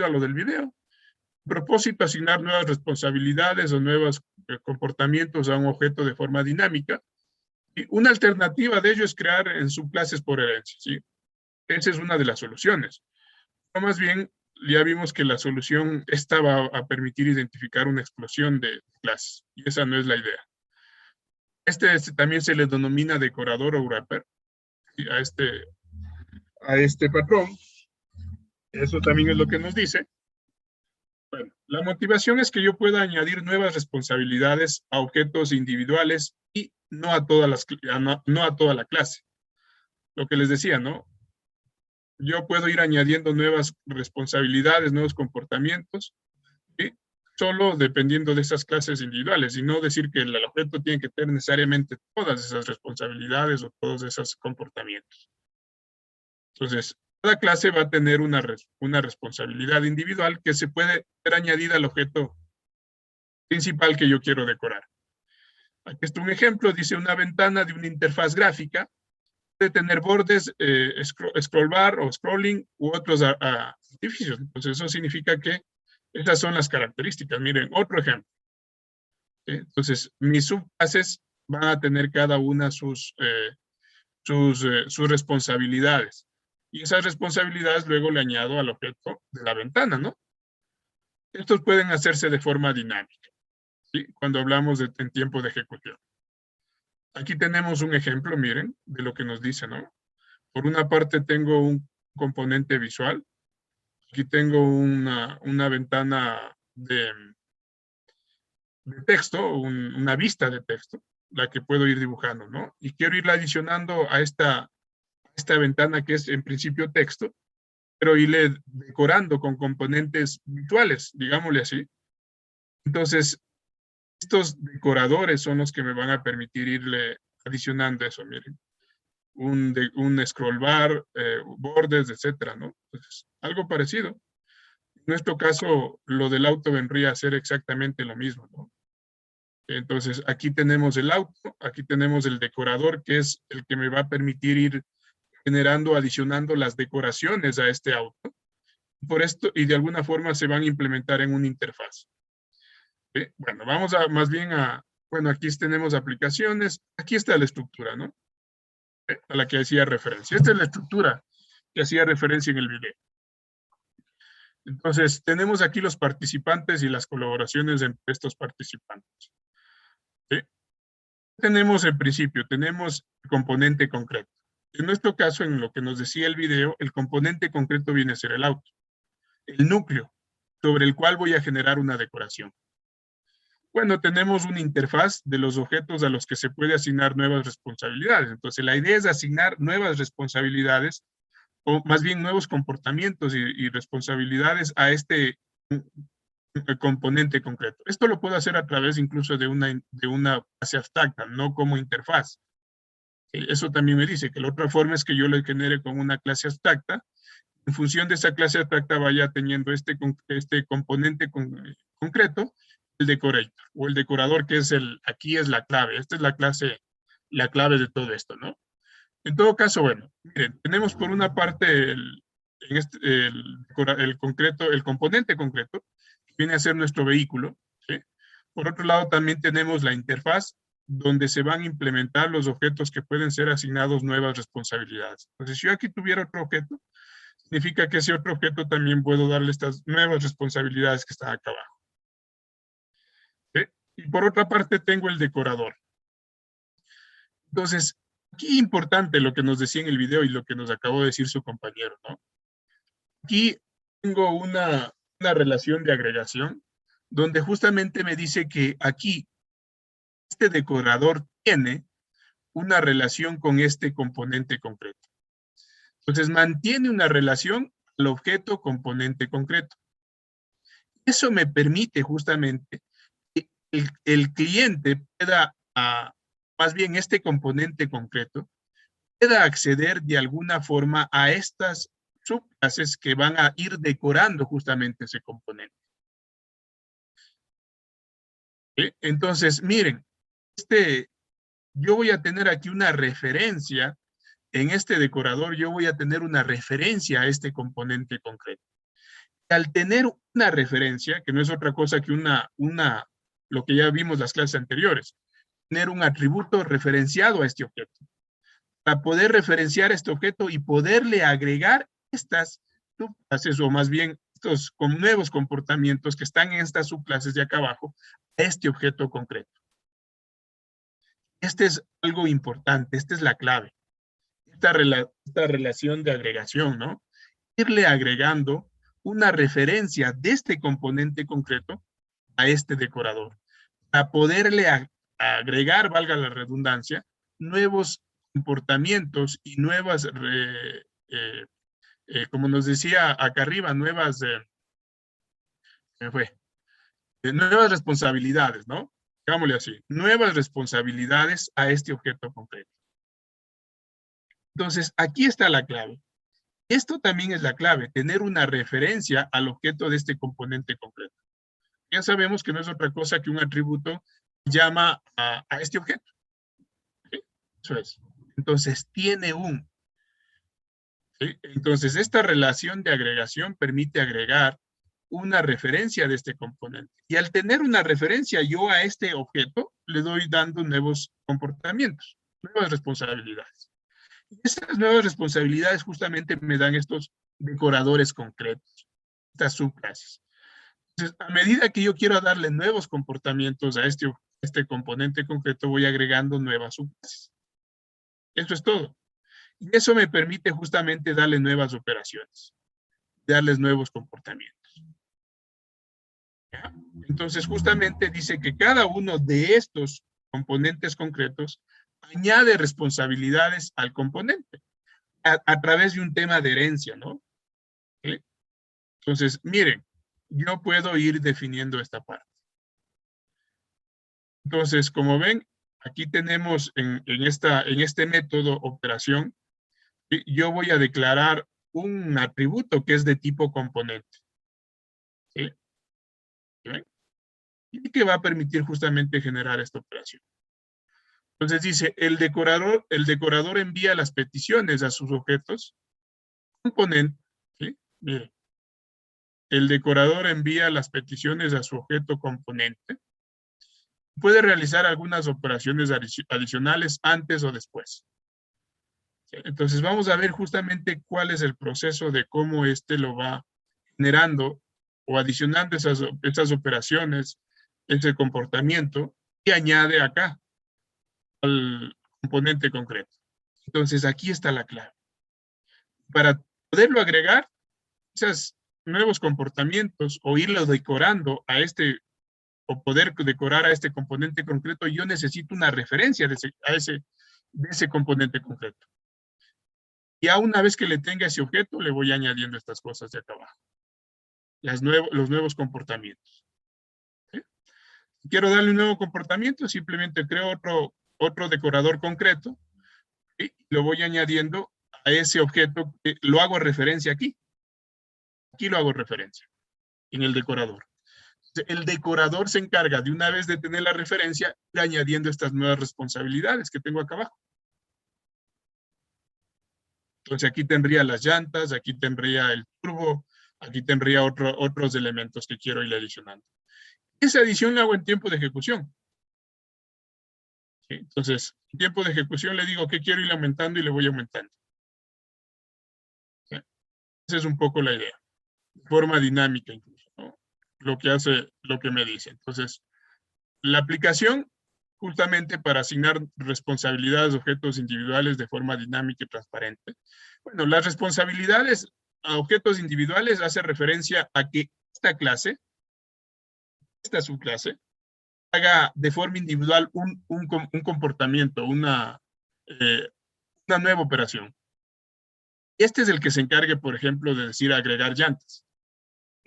a lo del video. Propósito, asignar nuevas responsabilidades o nuevos comportamientos a un objeto de forma dinámica. Y una alternativa de ello es crear en subclases por herencia, ¿sí? Esa es una de las soluciones. Pero más bien, ya vimos que la solución esta va a permitir identificar una explosión de clases, y esa no es la idea. También se le denomina decorador o wrapper, ¿sí? a este patrón. Eso también es lo que nos dice. Bueno, la motivación es que yo pueda añadir nuevas responsabilidades a objetos individuales y no a toda la clase. Lo que les decía, ¿no? Yo puedo ir añadiendo nuevas responsabilidades, nuevos comportamientos, ¿sí? Solo dependiendo de esas clases individuales, y no decir que el objeto tiene que tener necesariamente todas esas responsabilidades o todos esos comportamientos. Entonces, cada clase va a tener una responsabilidad individual que se puede ser añadida al objeto principal que yo quiero decorar. Aquí está un ejemplo, dice una ventana de una interfaz gráfica, puede tener bordes, scroll bar o scrolling u otros artificios. Entonces, eso significa que esas son las características. Miren, otro ejemplo. Entonces, mis subclases van a tener cada una sus responsabilidades. Y esas responsabilidades luego le añado al objeto de la ventana, ¿no? Estos pueden hacerse de forma dinámica, ¿sí? Cuando hablamos en tiempo de ejecución. Aquí tenemos un ejemplo, miren, de lo que nos dice, ¿no? Por una parte tengo un componente visual. Aquí tengo una ventana de texto, una vista de texto, la que puedo ir dibujando, ¿no? Y quiero irla adicionando a esta ventana que es en principio texto, pero irle decorando con componentes visuales, digámosle así. Entonces, estos decoradores son los que me van a permitir irle adicionando eso, miren. Un scroll bar, bordes, etcétera, ¿no? Entonces, algo parecido. En nuestro caso, lo del auto vendría a ser exactamente lo mismo, ¿no? Entonces, aquí tenemos el auto, aquí tenemos el decorador, que es el que me va a permitir ir generando, adicionando las decoraciones a este auto. Por esto, y de alguna forma se van a implementar en una interfaz. Bueno, vamos más bien bueno, aquí tenemos aplicaciones, aquí está la estructura, ¿no? A la que hacía referencia. Esta es la estructura que hacía referencia en el video. Entonces, tenemos aquí los participantes y las colaboraciones entre estos participantes. ¿Sí? Tenemos en principio, tenemos el componente concreto. En nuestro caso, en lo que nos decía el video, el componente concreto viene a ser el auto, el núcleo, sobre el cual voy a generar una decoración. Bueno, tenemos una interfaz de los objetos a los que se puede asignar nuevas responsabilidades. Entonces, la idea es asignar nuevas responsabilidades, o más bien nuevos comportamientos y responsabilidades a este componente concreto. Esto lo puedo hacer a través incluso de una clase abstracta, no como interfaz. Eso también me dice que la otra forma es que yo lo genere con una clase abstracta. En función de esa clase abstracta vaya teniendo este componente concreto, el decorator o el decorador, que es aquí es la clave. Esta es la clave de todo esto, ¿no? En todo caso, bueno, miren, tenemos por una parte el componente concreto, que viene a ser nuestro vehículo, ¿sí? Por otro lado, también tenemos la interfaz, donde se van a implementar los objetos que pueden ser asignados nuevas responsabilidades. Entonces, si yo aquí tuviera otro objeto, significa que ese otro objeto también puedo darle estas nuevas responsabilidades que están acá abajo. ¿Sí? Y por otra parte tengo el decorador. Entonces, aquí importante lo que nos decía en el video y lo que nos acabó de decir su compañero, ¿no? Aquí tengo una relación de agregación donde justamente me dice que aquí este decorador tiene una relación con este componente concreto. Entonces, mantiene una relación al objeto componente concreto. Eso me permite justamente que el cliente pueda, más bien este componente concreto, pueda acceder de alguna forma a estas subclases que van a ir decorando justamente ese componente. Entonces, miren, yo voy a tener aquí una referencia, en este decorador yo voy a tener una referencia a este componente concreto. Al tener una referencia, que no es otra cosa que lo que ya vimos las clases anteriores, tener un atributo referenciado a este objeto. Para poder referenciar este objeto y poderle agregar estas subclases, o más bien estos nuevos comportamientos que están en estas subclases de acá abajo, a este objeto concreto. Este es algo importante, esta es la clave. Esta relación de agregación, ¿no? Irle agregando una referencia de este componente concreto a este decorador, para poderle agregar, valga la redundancia, nuevos comportamientos y nuevas, como nos decía acá arriba, nuevas responsabilidades, ¿no? Digámosle así, nuevas responsabilidades a este objeto concreto. Entonces, aquí está la clave. Esto también es la clave, tener una referencia al objeto de este componente concreto. Ya sabemos que no es otra cosa que un atributo que llama a este objeto. ¿Sí? Eso es. Entonces, tiene un. ¿Sí? Entonces, esta relación de agregación permite agregar una referencia de este componente. Y al tener una referencia yo a este objeto, le doy dando nuevos comportamientos, nuevas responsabilidades. Y esas nuevas responsabilidades justamente me dan estos decoradores concretos, estas subclases. Entonces, a medida que yo quiero darle nuevos comportamientos a este componente concreto, voy agregando nuevas subclases. Eso es todo. Y eso me permite justamente darle nuevas operaciones, darles nuevos comportamientos. ¿Ya? Entonces, justamente dice que cada uno de estos componentes concretos añade responsabilidades al componente a través de un tema de herencia, ¿no? ¿Sí? Entonces, miren, yo puedo ir definiendo esta parte. Entonces, como ven, aquí tenemos en este método operación, yo voy a declarar un atributo que es de tipo componente. ¿Sí? ¿Sí? Y que va a permitir justamente generar esta operación. Entonces dice, el decorador envía las peticiones a sus objetos componente. ¿Sí? Mire, el decorador envía las peticiones a su objeto componente. Puede realizar algunas operaciones adicionales antes o después. ¿Sí? Entonces vamos a ver justamente cuál es el proceso de cómo lo va generando o adicionando esas operaciones, ese comportamiento, y añade acá al componente concreto. Entonces aquí está la clave. Para poderlo agregar, esos nuevos comportamientos o irlo decorando o poder decorar a este componente concreto, yo necesito una referencia de ese componente concreto. Ya una vez que le tenga ese objeto, le voy añadiendo estas cosas de acá abajo. Los nuevos comportamientos. ¿Sí? Si quiero darle un nuevo comportamiento, simplemente creo otro decorador concreto y lo voy añadiendo a ese objeto que lo hago referencia aquí. Aquí lo hago referencia, en el decorador. El decorador se encarga de una vez de tener la referencia, ir añadiendo estas nuevas responsabilidades que tengo acá abajo. Entonces aquí tendría las llantas, aquí tendría el turbo, aquí tendría otros elementos que quiero ir adicionando. Esa adición la hago en tiempo de ejecución. ¿Sí? Entonces, en tiempo de ejecución le digo que quiero ir aumentando y le voy aumentando. ¿Sí? Esa es un poco la idea. De forma dinámica incluso, ¿no? Lo que me dice. Entonces, la aplicación justamente para asignar responsabilidades a objetos individuales de forma dinámica y transparente. Bueno, las responsabilidades a objetos individuales hace referencia a que esta subclase, haga de forma individual un comportamiento, una nueva operación. Este es el que se encargue, por ejemplo, de decir agregar llantas.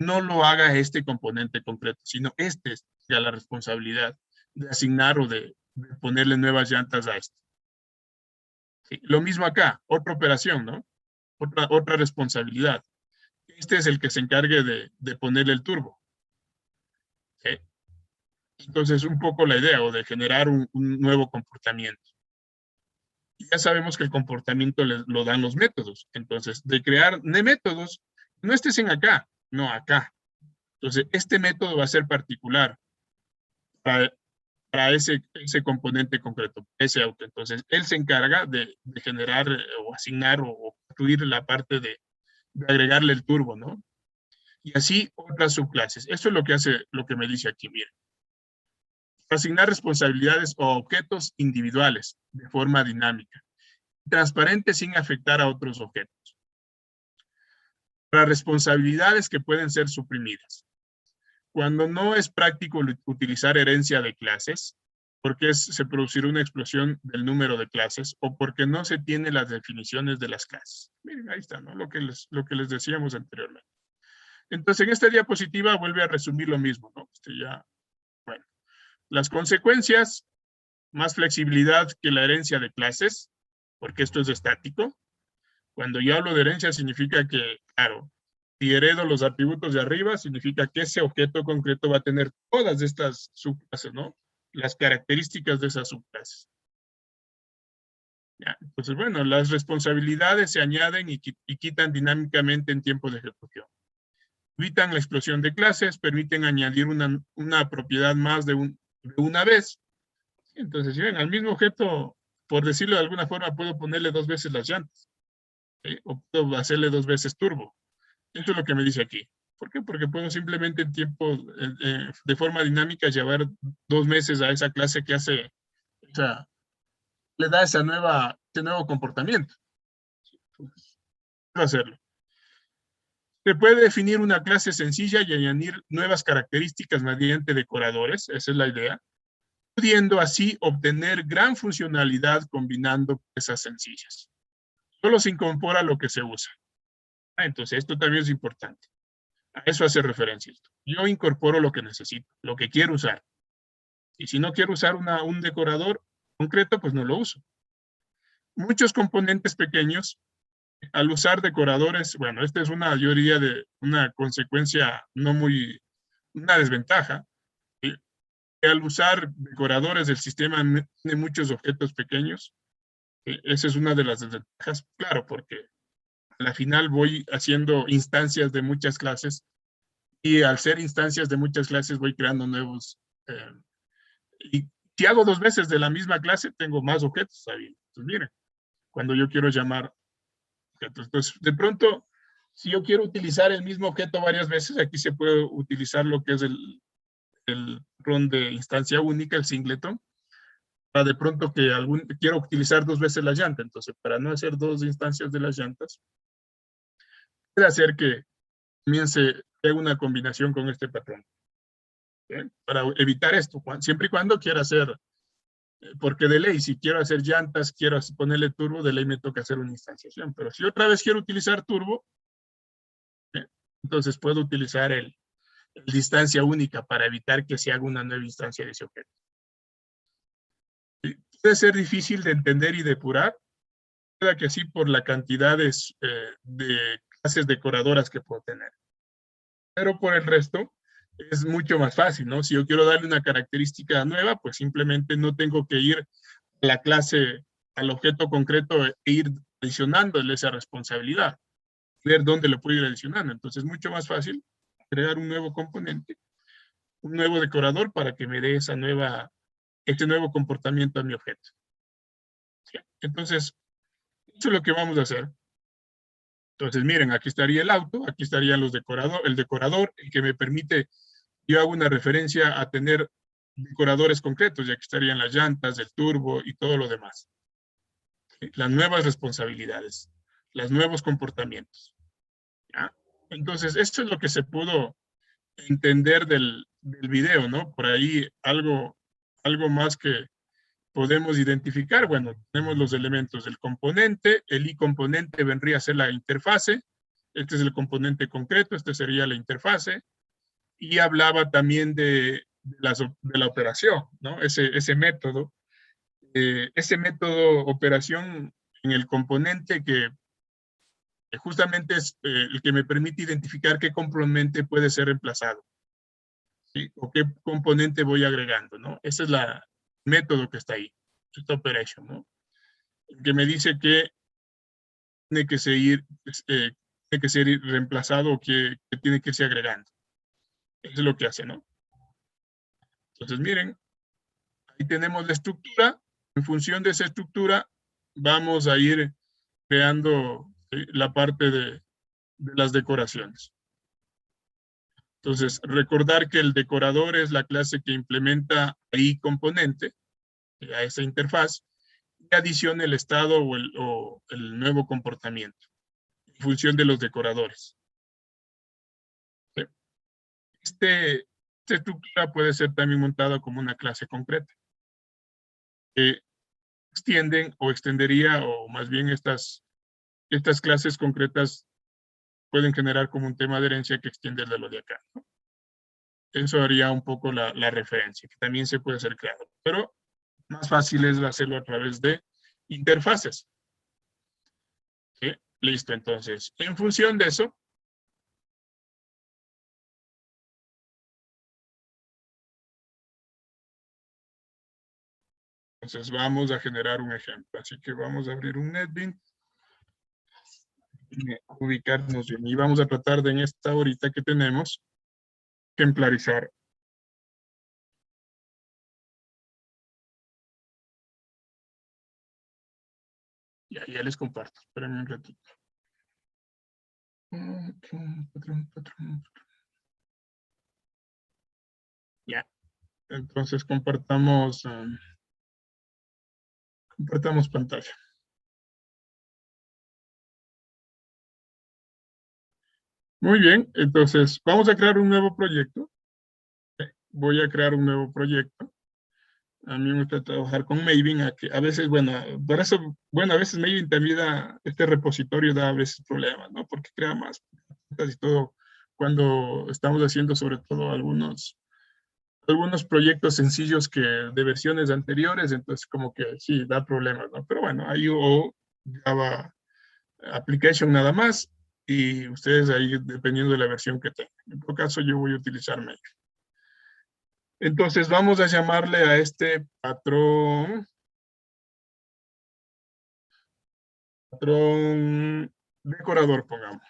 No lo haga este componente concreto, sino es la responsabilidad de asignar o de ponerle nuevas llantas a esto. Sí, lo mismo acá, otra operación, ¿no? Otra responsabilidad. Este es el que se encargue de ponerle el turbo. ¿Sí? Entonces, un poco la idea, o de generar un nuevo comportamiento. Y ya sabemos que el comportamiento lo dan los métodos. Entonces, de crear métodos, no estés en acá. no acá. Entonces, este método va a ser particular para ese componente concreto, ese auto. Entonces, él se encarga de generar o asignar o construir la parte de agregarle el turbo, ¿no? Y así otras subclases. Esto es lo que hace, lo que me dice aquí, miren. Asignar responsabilidades o objetos individuales de forma dinámica, transparente sin afectar a otros objetos. Para responsabilidades que pueden ser suprimidas. Cuando no es práctico utilizar herencia de clases, porque se producirá una explosión del número de clases o porque no se tiene las definiciones de las clases. Miren, ahí está, ¿no? Lo que les decíamos anteriormente. Entonces, en esta diapositiva vuelve a resumir lo mismo, ¿no? Bueno, las consecuencias, más flexibilidad que la herencia de clases, porque esto es estático. Cuando yo hablo de herencia significa que, claro, si heredo los atributos de arriba, significa que ese objeto concreto va a tener todas estas subclases, ¿no? Las características de esas subclases. Ya, entonces, bueno, las responsabilidades se añaden y quitan dinámicamente en tiempo de ejecución. Evitan la explosión de clases, permiten añadir una propiedad más de una vez. Entonces, si ven, al mismo objeto, por decirlo de alguna forma, puedo ponerle 2 veces las llantas, ¿sí? O puedo hacerle 2 veces turbo. Esto es lo que me dice aquí. ¿Por qué? Porque puedo simplemente en tiempo, de forma dinámica, llevar 2 meses a esa clase que hace, o sea, le da ese nuevo comportamiento. Puedo hacerlo. Se puede definir una clase sencilla y añadir nuevas características mediante decoradores, esa es la idea, pudiendo así obtener gran funcionalidad combinando piezas sencillas. Solo se incorpora lo que se usa. Entonces, esto también es importante. A eso hace referencia esto. Yo incorporo lo que necesito, lo que quiero usar. Y si no quiero usar un decorador concreto, pues no lo uso. Muchos componentes pequeños, al usar decoradores, bueno, esta es yo diría de una consecuencia no muy, una desventaja. Al usar decoradores del sistema tiene muchos objetos pequeños. Esa es una de las desventajas, claro, porque a la final voy haciendo instancias de muchas clases y al ser instancias de muchas clases voy creando nuevos. Y si hago 2 veces de la misma clase, tengo más objetos. ¿Saben? Entonces, miren, cuando yo quiero llamar objetos. Entonces, de pronto, si yo quiero utilizar el mismo objeto varias veces, aquí se puede utilizar lo que es el RON de instancia única, el singleton, para de pronto que quiero utilizar 2 veces la llanta. Entonces, para no hacer 2 instancias de las llantas, puede hacer que comience una combinación con este patrón. ¿Bien? Para evitar esto, siempre y cuando quiera hacer, porque de ley, si quiero hacer llantas, quiero ponerle turbo, de ley me toca hacer una instanciación. Pero si otra vez quiero utilizar turbo, entonces puedo utilizar el distancia única para evitar que se haga una nueva instancia de ese objeto. Puede ser difícil de entender y depurar, puede que sí por la cantidad de clases decoradoras que puedo tener. Pero por el resto es mucho más fácil, ¿no? Si yo quiero darle una característica nueva, pues simplemente no tengo que ir a la clase, al objeto concreto e ir adicionándole esa responsabilidad, ver dónde lo puedo ir adicionando. Entonces es mucho más fácil crear un nuevo componente, un nuevo decorador para que me dé este nuevo comportamiento a mi objeto. ¿Sí? Entonces, eso es lo que vamos a hacer. Entonces, miren, aquí estaría el auto, aquí estarían el decorador, el que me permite, yo hago una referencia a tener decoradores concretos, ya que estarían las llantas, el turbo y todo lo demás. ¿Sí? Las nuevas responsabilidades, los nuevos comportamientos. ¿Ya? Entonces, esto es lo que se pudo entender del video, ¿no? Por ahí algo más que podemos identificar. Bueno, tenemos los elementos del componente, el i-componente vendría a ser la interfase, este es el componente concreto, este sería la interfase, y hablaba también de la operación, ¿no? Ese método operación en el componente que justamente es el que me permite identificar qué componente puede ser reemplazado, ¿sí? O qué componente voy agregando, ¿no? Ese es el método que está ahí, esta operation, ¿no? Que me dice que tiene que seguir, tiene que ser reemplazado o que tiene que irse agregando. Eso es lo que hace, ¿no? Entonces, miren, ahí tenemos la estructura. En función de esa estructura, vamos a ir creando la parte de las decoraciones. Entonces, recordar que el decorador es la clase que implementa ahí componente a esa interfaz y adiciona el estado o el nuevo comportamiento en función de los decoradores. ¿Sí? Esta estructura puede ser también montada como una clase concreta. Que extienden o extendería, o más bien estas clases concretas pueden generar como un tema de herencia que extiende de lo de acá, ¿no? Eso haría un poco la referencia, que también se puede hacer creado, pero más fácil es hacerlo a través de interfaces. ¿Sí? Listo, entonces, en función de eso, entonces vamos a generar un ejemplo. Así que vamos a abrir un NetBeans, ubicarnos bien, y vamos a tratar de en esta horita que tenemos, ejemplarizar. Ya les comparto, espérenme un ratito. Ya, entonces compartamos pantalla. Muy bien, entonces vamos a crear un nuevo proyecto. Voy a crear un nuevo proyecto. A mí me gusta trabajar con Maven, a veces, bueno, por eso, bueno, a veces Maven también da, este repositorio da a veces problemas, ¿no? Porque crea más y todo cuando estamos haciendo sobre todo algunos proyectos sencillos que de versiones anteriores, entonces como que sí, da problemas, ¿no? Pero bueno, ahí o Java Application nada más, y ustedes ahí dependiendo de la versión que tengan. En todo caso, yo voy a utilizar Maven. Entonces vamos a llamarle a este patrón decorador, pongamos.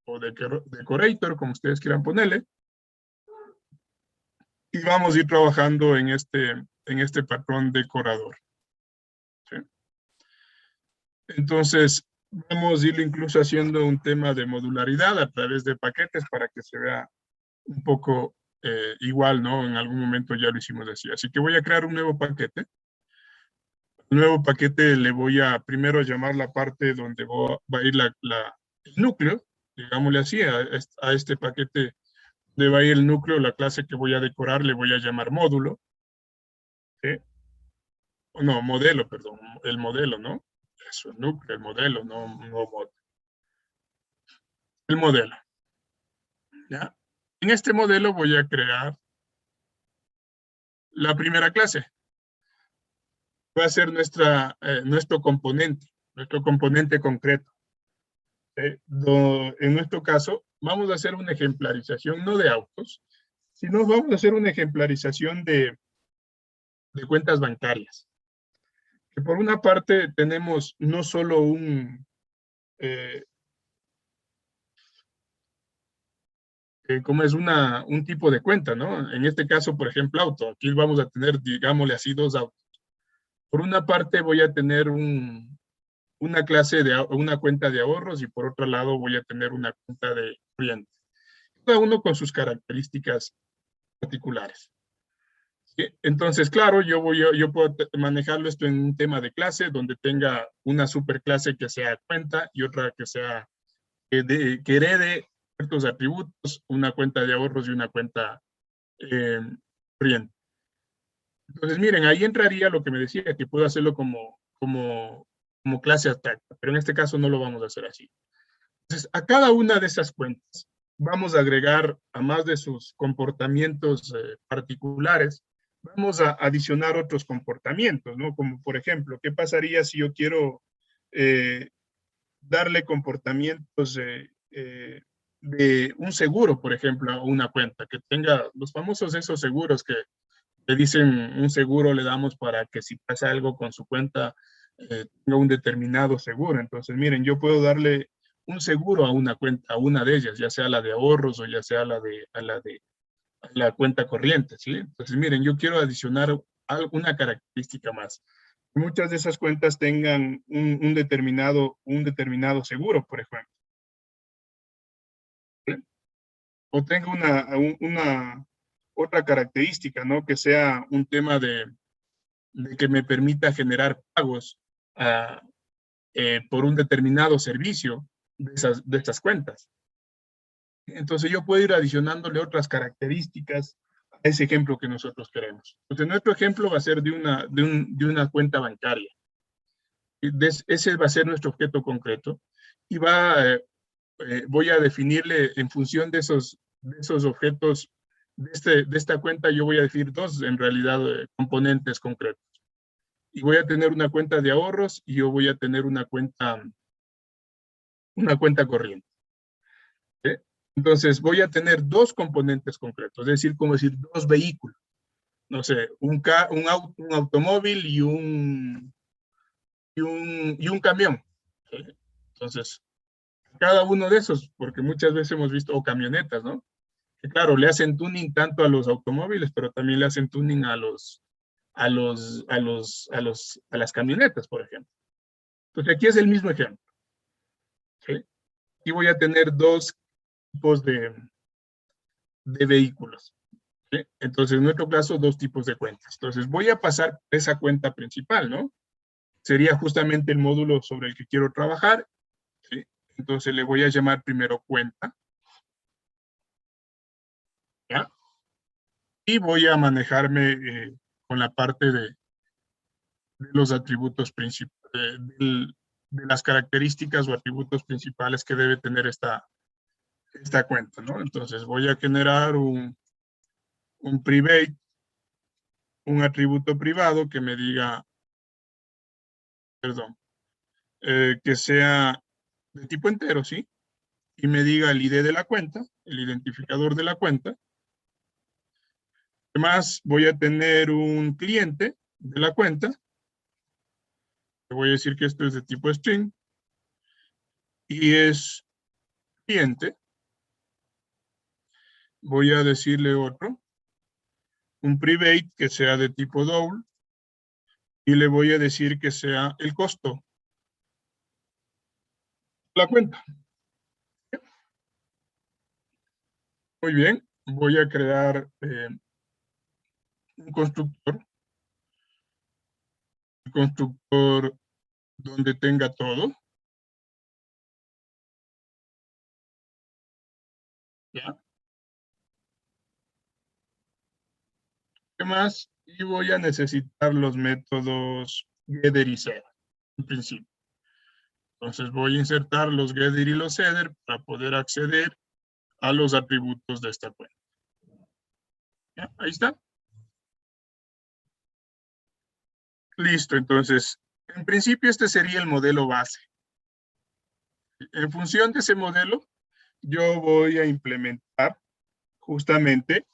O decorator, como ustedes quieran ponerle. Y vamos a ir trabajando en este patrón decorador. ¿Sí? Entonces, vamos a ir incluso haciendo un tema de modularidad a través de paquetes para que se vea un poco igual, ¿no? En algún momento ya lo hicimos así. Así que voy a crear un nuevo paquete. El nuevo paquete le voy a primero llamar la parte donde va a ir el núcleo, digámosle así, a este paquete le va a ir el núcleo, la clase que voy a decorar le voy a llamar módulo. ¿Sí? No, modelo, perdón, el modelo, ¿no? Eso, el núcleo, el modelo, no módulo. El modelo. ¿Ya? En este modelo voy a crear la primera clase. Va a ser nuestro componente concreto. En nuestro caso, vamos a hacer una ejemplarización no de autos, sino vamos a hacer una ejemplarización de cuentas bancarias. Que por una parte tenemos no solo como es un tipo de cuenta, ¿no? En este caso, por ejemplo, auto. Aquí vamos a tener, digámosle así, dos autos. Por una parte voy a tener una cuenta de ahorros y por otro lado voy a tener una cuenta de corriente. Cada uno con sus características particulares. ¿Sí? Entonces, claro, yo puedo manejarlo esto en un tema de clase donde tenga una superclase que sea cuenta y otra que sea que herede ciertos atributos, una cuenta de ahorros y una cuenta corriente. Entonces, miren, ahí entraría lo que me decía, que puedo hacerlo como clase abstracta, pero en este caso no lo vamos a hacer así. Entonces, a cada una de esas cuentas vamos a agregar, a más de sus comportamientos particulares, vamos a adicionar otros comportamientos, ¿no? Como por ejemplo, ¿qué pasaría si yo quiero darle comportamientos de un seguro, por ejemplo, a una cuenta, que tenga los famosos esos seguros que le dicen un seguro le damos para que si pasa algo con su cuenta tenga un determinado seguro? Entonces, miren, yo puedo darle un seguro a una cuenta, a una de ellas, ya sea la de ahorros o ya sea a la cuenta corriente, ¿sí? Entonces, miren, yo quiero adicionar alguna característica más. Muchas de esas cuentas tengan un determinado seguro, por ejemplo. ¿Sí? O tenga una otra característica, ¿no? Que sea un tema de que me permita generar pagos ah, por un determinado servicio de estas cuentas. Entonces yo puedo ir adicionándole otras características a ese ejemplo que nosotros queremos. Entonces nuestro ejemplo va a ser de una cuenta bancaria. Ese va a ser nuestro objeto concreto y voy a definirle en función de esos objetos de esta cuenta, yo voy a decir dos en realidad componentes concretos. Y voy a tener una cuenta de ahorros y yo voy a tener una cuenta corriente. ¿Sí? Entonces voy a tener dos componentes concretos, es decir, como decir dos vehículos. No sé, un automóvil y un camión. ¿Sí? Entonces, cada uno de esos, porque muchas veces hemos visto, o camionetas, ¿no? Que claro, le hacen tuning tanto a los automóviles, pero también le hacen tuning a las camionetas, por ejemplo. Entonces aquí es el mismo ejemplo. ¿Sí? Y voy a tener dos tipos de vehículos. ¿Sí? Entonces, en nuestro caso, dos tipos de cuentas. Entonces, voy a pasar esa cuenta principal, ¿no? Sería justamente el módulo sobre el que quiero trabajar. ¿Sí? Entonces, le voy a llamar primero cuenta. ¿Ya? Y voy a manejarme con la parte de los atributos principales, de las características o atributos principales que debe tener esta cuenta, ¿no? Entonces, voy a generar un private, un atributo privado que me diga, perdón, que sea de tipo entero, ¿sí? Y me diga el ID de la cuenta, el identificador de la cuenta. Además, voy a tener un cliente de la cuenta. Le voy a decir que esto es de tipo string. Y es cliente. Voy a decirle otro. Un private que sea de tipo double. Y le voy a decir que sea el costo de la cuenta. Muy bien. Voy a crear un constructor. Un constructor donde tenga todo. ¿Ya? ¿Qué más? Y voy a necesitar los métodos getter y setter, en principio. Entonces voy a insertar los getter y los setter para poder acceder a los atributos de esta cuenta. ¿Ya? Ahí está. Listo, entonces, en principio este sería el modelo base. En función de ese modelo, yo voy a implementar justamente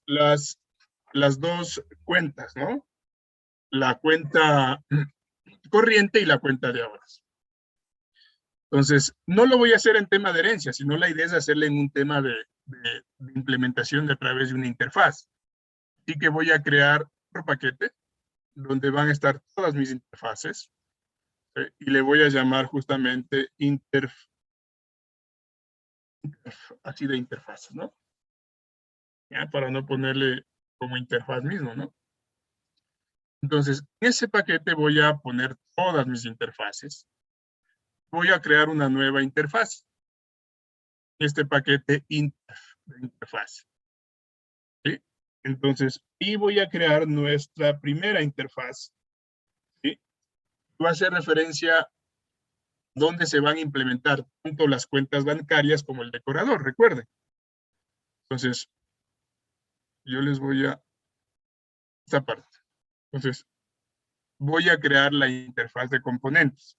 las dos cuentas, ¿no? La cuenta corriente y la cuenta de ahorros. Entonces, no lo voy a hacer en tema de herencia, sino la idea es hacerle en un tema de implementación a través de una interfaz. Así que voy a crear otro paquete donde van a estar todas mis interfaces y le voy a llamar justamente así de interfaces, ¿no? Ya, para no ponerle como interfaz mismo, ¿no? Entonces, en ese paquete voy a poner todas mis interfaces. Voy a crear una nueva interfaz. Este paquete de interfaz. ¿Sí? Entonces, y voy a crear nuestra primera interfaz. ¿Sí? Va a hacer referencia donde se van a implementar tanto las cuentas bancarias como el decorador, recuerden. Entonces, yo les voy a esta parte. Entonces, voy a crear la interfaz de componentes,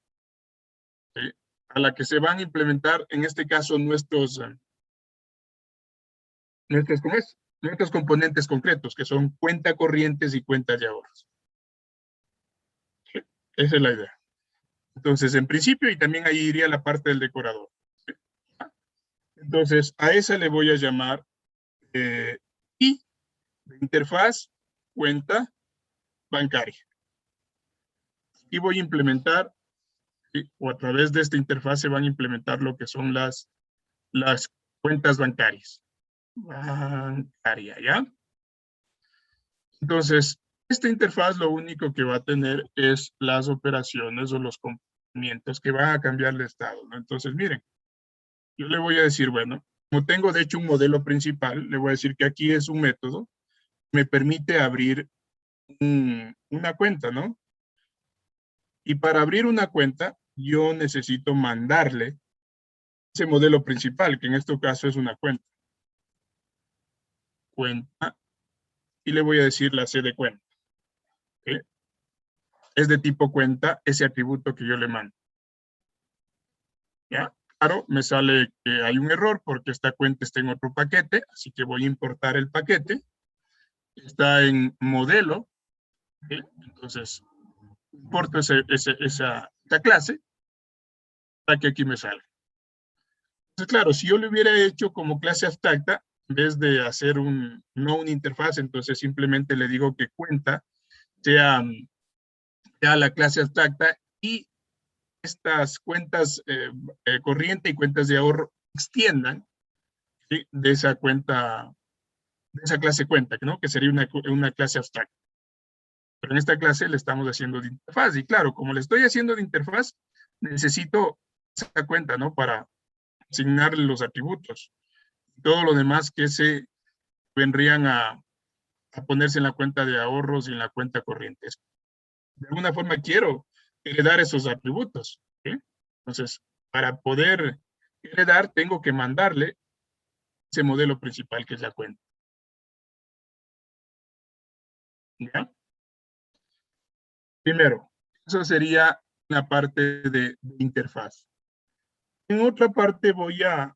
¿sí? A la que se van a implementar, en este caso, nuestros componentes concretos, que son cuenta corrientes y cuentas de ahorros. ¿Sí? Esa es la idea. Entonces, en principio, y también ahí iría la parte del decorador. Entonces, a esa le voy a llamar y de interfaz cuenta bancaria. Y voy a implementar, ¿sí? O a través de esta interfaz se van a implementar lo que son las cuentas bancarias. Bancaria, ¿ya? Entonces, esta interfaz lo único que va a tener es las operaciones o los comportamientos que van a cambiar el estado, ¿no? Entonces, miren, yo le voy a decir, bueno, como tengo de hecho un modelo principal, le voy a decir que aquí es un método que me permite abrir una cuenta, ¿no? Y para abrir una cuenta, yo necesito mandarle ese modelo principal, que en este caso es una cuenta. Cuenta, y le voy a decir la C de cuenta. ¿Okay? Es de tipo cuenta ese atributo que yo le mando. ¿Ya? Claro, me sale que hay un error porque esta cuenta está en otro paquete, así que voy a importar el paquete. Está en modelo, ¿okay? Entonces importo esa clase para que aquí me salga. Entonces, claro, si yo lo hubiera hecho como clase abstracta, en vez de hacer no una interfaz, entonces simplemente le digo que cuenta sea la clase abstracta y estas cuentas corriente y cuentas de ahorro extiendan, ¿sí? De esa cuenta, de esa clase cuenta, ¿no? Que sería una clase abstracta. Pero en esta clase le estamos haciendo de interfaz. Y claro, como le estoy haciendo de interfaz, necesito esa cuenta, ¿no? Para asignarle los atributos. Todo lo demás que se vendrían a ponerse en la cuenta de ahorros y en la cuenta corriente. De alguna forma quiero heredar esos atributos. ¿Sí? Entonces, para poder heredar, tengo que mandarle ese modelo principal que es la cuenta. ¿Ya? Primero, eso sería la parte de interfaz. En otra parte voy a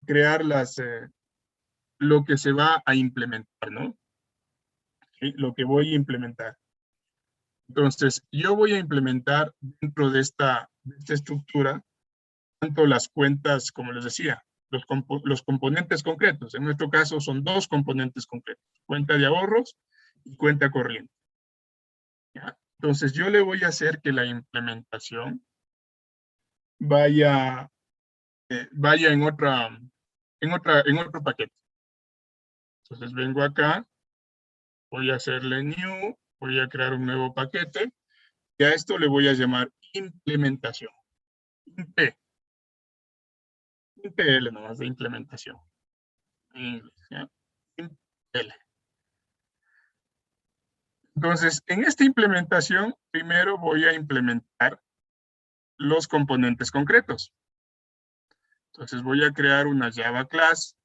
crear lo que se va a implementar, ¿no? ¿Sí? Lo que voy a implementar. Entonces, yo voy a implementar dentro de esta estructura tanto las cuentas, como les decía, los componentes concretos. En nuestro caso son dos componentes concretos, cuenta de ahorros y cuenta corriente. ¿Ya? Entonces, yo le voy a hacer que la implementación vaya en otro paquete. Entonces, vengo acá, voy a hacerle new, voy a crear un nuevo paquete y a esto le voy a llamar implementación. IMPL nomás de implementación. ¿Ya? IMPL. Entonces, en esta implementación, primero voy a implementar los componentes concretos. Entonces, voy a crear una Java class.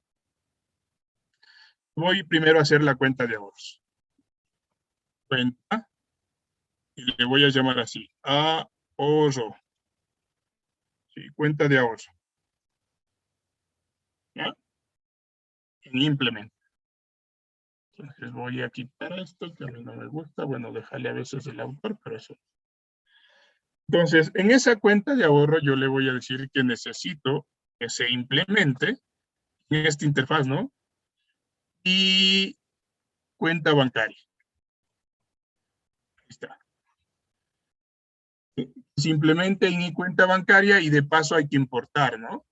Voy primero a hacer la cuenta de ahorros. Cuenta. Y le voy a llamar así. Ahorro. Sí, cuenta de ahorro. ¿Ya? En implement. Entonces, voy a quitar esto, que a mí no me gusta. Bueno, dejarle a veces el autor, pero eso. Entonces, en esa cuenta de ahorro yo le voy a decir que necesito que se implemente en esta interfaz, ¿no? Y cuenta bancaria. Ahí está. Simplemente en mi cuenta bancaria y de paso hay que importar, ¿no?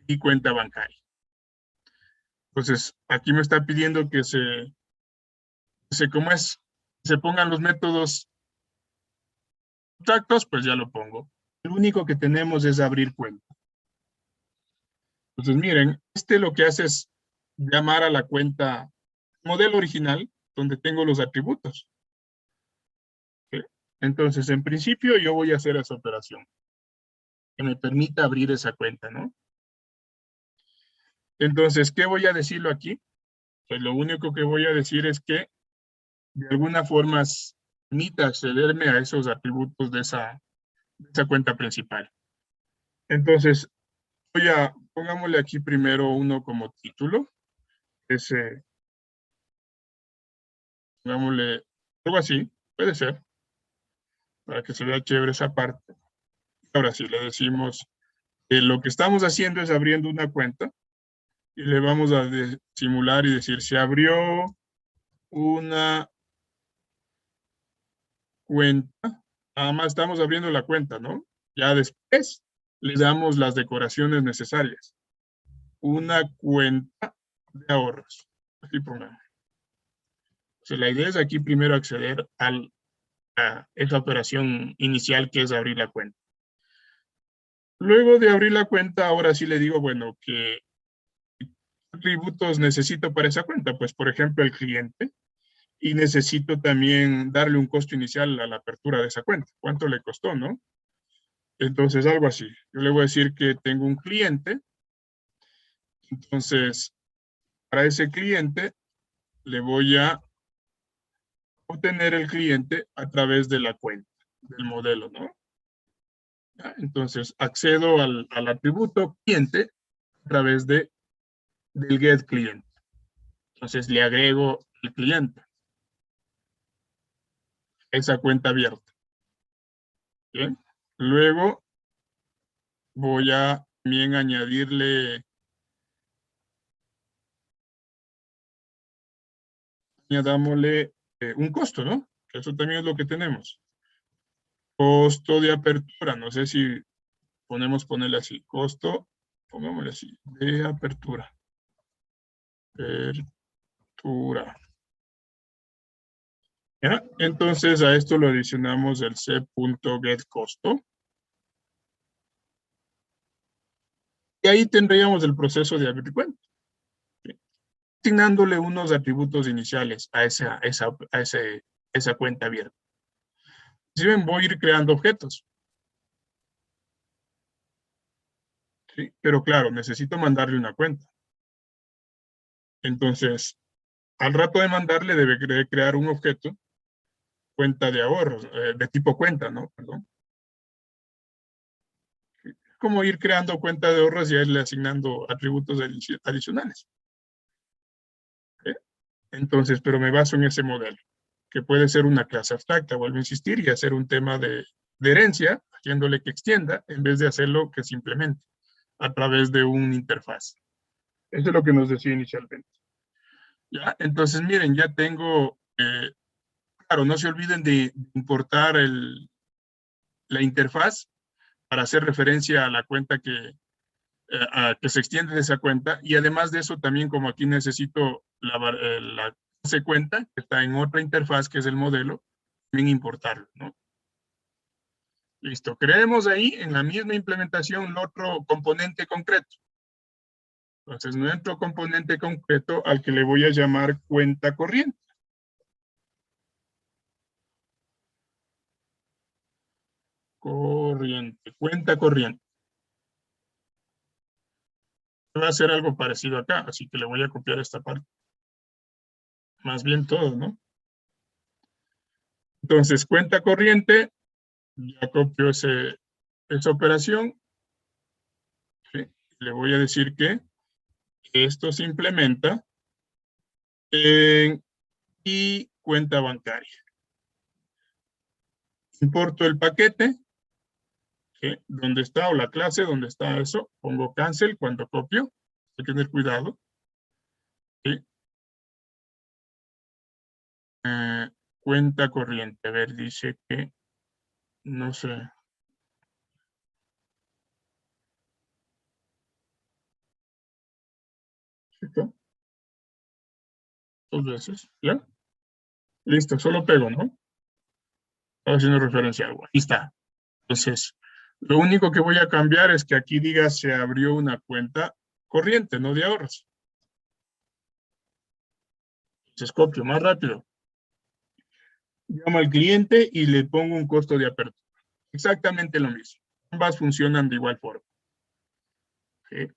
Y cuenta bancaria. Entonces, aquí me está pidiendo que se pongan los métodos abstractos, pues ya lo pongo. Lo único que tenemos es abrir cuenta. Entonces, miren, lo que hace es llamar a la cuenta modelo original, donde tengo los atributos. ¿Sí? Entonces, en principio, yo voy a hacer esa operación, que me permita abrir esa cuenta, ¿no? Entonces, ¿qué voy a decirlo aquí? Pues lo único que voy a decir es que de alguna forma permita accederme a esos atributos de esa cuenta principal. Entonces, pongámosle aquí primero uno como título. Pongámosle algo así, puede ser, para que se vea chévere esa parte. Ahora sí, le decimos que lo que estamos haciendo es abriendo una cuenta. y le vamos a simular y decir, se abrió una cuenta, nada más estamos abriendo la cuenta, ¿no? Ya después le damos las decoraciones necesarias. Una cuenta de ahorros. Así pongamos. Entonces, la idea es aquí primero acceder a esa operación inicial que es abrir la cuenta. Luego de abrir la cuenta, ahora sí le digo, bueno, ¿qué atributos necesito para esa cuenta? Pues, por ejemplo, el cliente. Y necesito también darle un costo inicial a la apertura de esa cuenta. ¿Cuánto le costó, no? Entonces, algo así. Yo le voy a decir que tengo un cliente. Entonces, para ese cliente, le voy a obtener el cliente a través de la cuenta, del modelo, ¿no? ¿Ya? Entonces, accedo al atributo cliente a través del get cliente. Entonces, le agrego el cliente, esa cuenta abierta. ¿Bien? Luego, voy a también añadirle, añadámosle un costo, ¿no? Que eso también es lo que tenemos. Costo de apertura, no sé si ponerle así, costo, pongámosle así, de apertura. Apertura. ¿Ya? Entonces a esto lo adicionamos el c.getCosto. Y ahí tendríamos el proceso de abrir cuenta. Asignándole unos atributos iniciales a esa cuenta abierta. Si ven, voy a ir creando objetos. ¿Sí? Pero claro, necesito mandarle una cuenta. Entonces, al rato de mandarle debe crear un objeto, cuenta de ahorros, de tipo cuenta, ¿no? Perdón. Como ir creando cuenta de ahorros y irle asignando atributos adicionales. ¿Okay? Entonces, pero me baso en ese modelo, que puede ser una clase abstracta, vuelvo a insistir, y hacer un tema de herencia, haciéndole que extienda, en vez de hacerlo que simplemente, a través de una interfaz. Eso es lo que nos decía inicialmente. ¿Ya? Entonces, miren, ya tengo, claro, no se olviden de importar la interfaz para hacer referencia a la cuenta que se extiende de esa cuenta. Y además de eso, también como aquí necesito la clase cuenta, que está en otra interfaz, que es el modelo, también importarlo, ¿no? Listo. Creemos ahí en la misma implementación otro componente concreto. Entonces, nuestro componente concreto al que le voy a llamar cuenta corriente. Cuenta corriente. Va a ser algo parecido acá, así que le voy a copiar esta parte. Más bien todo, ¿no? Entonces, cuenta corriente, ya copio esa operación. ¿Sí? Le voy a decir que esto se implementa en y cuenta bancaria. Importo el paquete, ¿sí? Donde está, o la clase donde está eso, pongo cancel cuando copio, hay que tener cuidado. ¿Sí? Cuenta corriente, a ver, dice que, no sé. ¿Sí? Dos veces, ¿ya? Listo, solo pego, ¿no? Estaba haciendo referencia a algo. Ahí está. Entonces, lo único que voy a cambiar es que aquí diga se abrió una cuenta corriente, no de ahorros. Entonces copio más rápido. Llamo al cliente y le pongo un costo de apertura. Exactamente lo mismo. Ambas funcionan de igual forma. ¿Sí?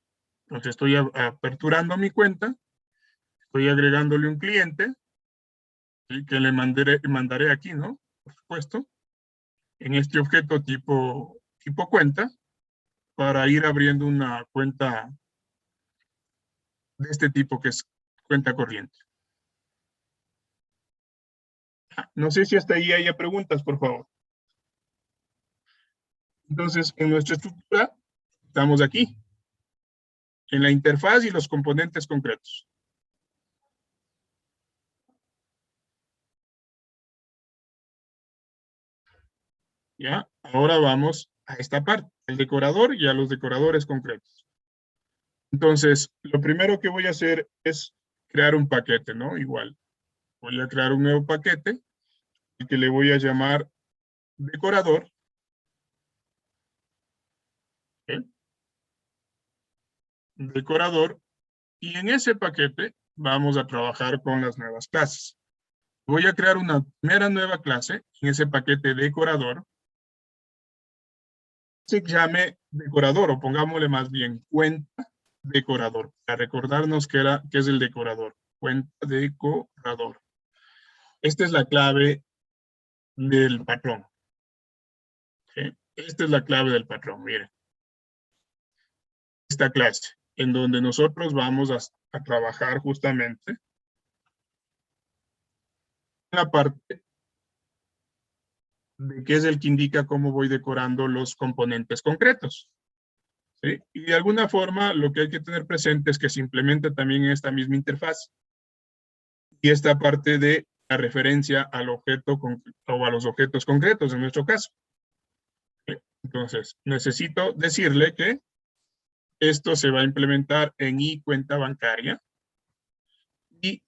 Entonces estoy aperturando mi cuenta, estoy agregándole un cliente, ¿sí? Que le mandaré aquí, ¿no? Por supuesto, en este objeto tipo cuenta, para ir abriendo una cuenta de este tipo que es cuenta corriente. No sé si hasta ahí haya preguntas, por favor. Entonces, en nuestra estructura, estamos aquí. en la interfaz y los componentes concretos. ¿Ya? Ahora vamos a esta parte, el decorador y a los decoradores concretos. Entonces, lo primero que voy a hacer es crear un paquete, ¿no? Igual, voy a crear un nuevo paquete y que le voy a llamar decorador. ¿Ok? Decorador. Y en ese paquete vamos a trabajar con las nuevas clases. Voy a crear una primera nueva clase en ese paquete decorador. Se llame decorador, o pongámosle más bien cuenta decorador, para recordarnos que es el decorador. Cuenta decorador. Esta es la clave del patrón. ¿Sí? Esta es la clave del patrón, miren. Esta clase, en donde nosotros vamos a trabajar justamente la parte de qué es el que indica cómo voy decorando los componentes concretos. ¿Sí? Y de alguna forma lo que hay que tener presente es que se implementa también en esta misma interfaz. Y esta parte de la referencia al objeto o a los objetos concretos en nuestro caso. ¿Sí? Entonces, necesito decirle que esto se va a implementar en i cuenta bancaria. Y,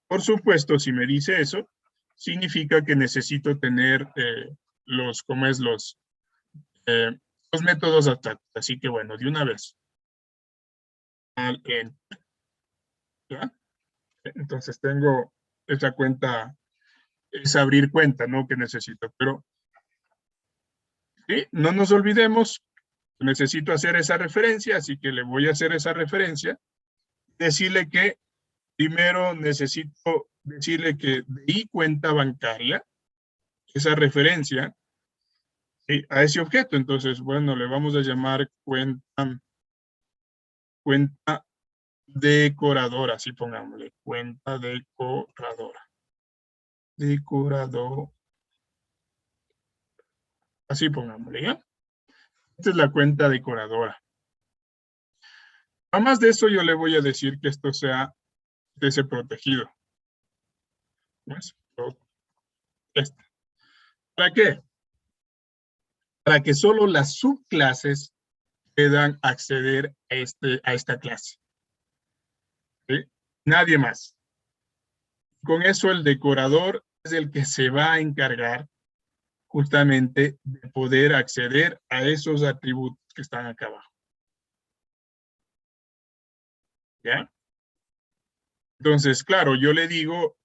por supuesto, si me dice eso, significa que necesito tener los métodos abstractos. Así que, bueno, de una vez. ¿Ya? Entonces tengo esa cuenta, es abrir cuenta, ¿no? Que necesito. Pero, ¿sí? No nos olvidemos, necesito hacer esa referencia, así que le voy a hacer esa referencia. Decirle que primero necesito decirle que de i cuenta bancaria, esa referencia, ¿sí? A ese objeto. Entonces, bueno, le vamos a llamar cuenta decoradora, así pongámosle, cuenta decoradora. Decorador, así pongámosle, ¿ya? Esta es la cuenta decoradora. Además de eso, yo le voy a decir que esto sea ese protegido. ¿Ves? ¿Para qué? Para que solo las subclases puedan acceder a esta clase. ¿Sí? Nadie más. Con eso el decorador es el que se va a encargar justamente de poder acceder a esos atributos que están acá abajo. ¿Ya? Entonces, claro, yo le digo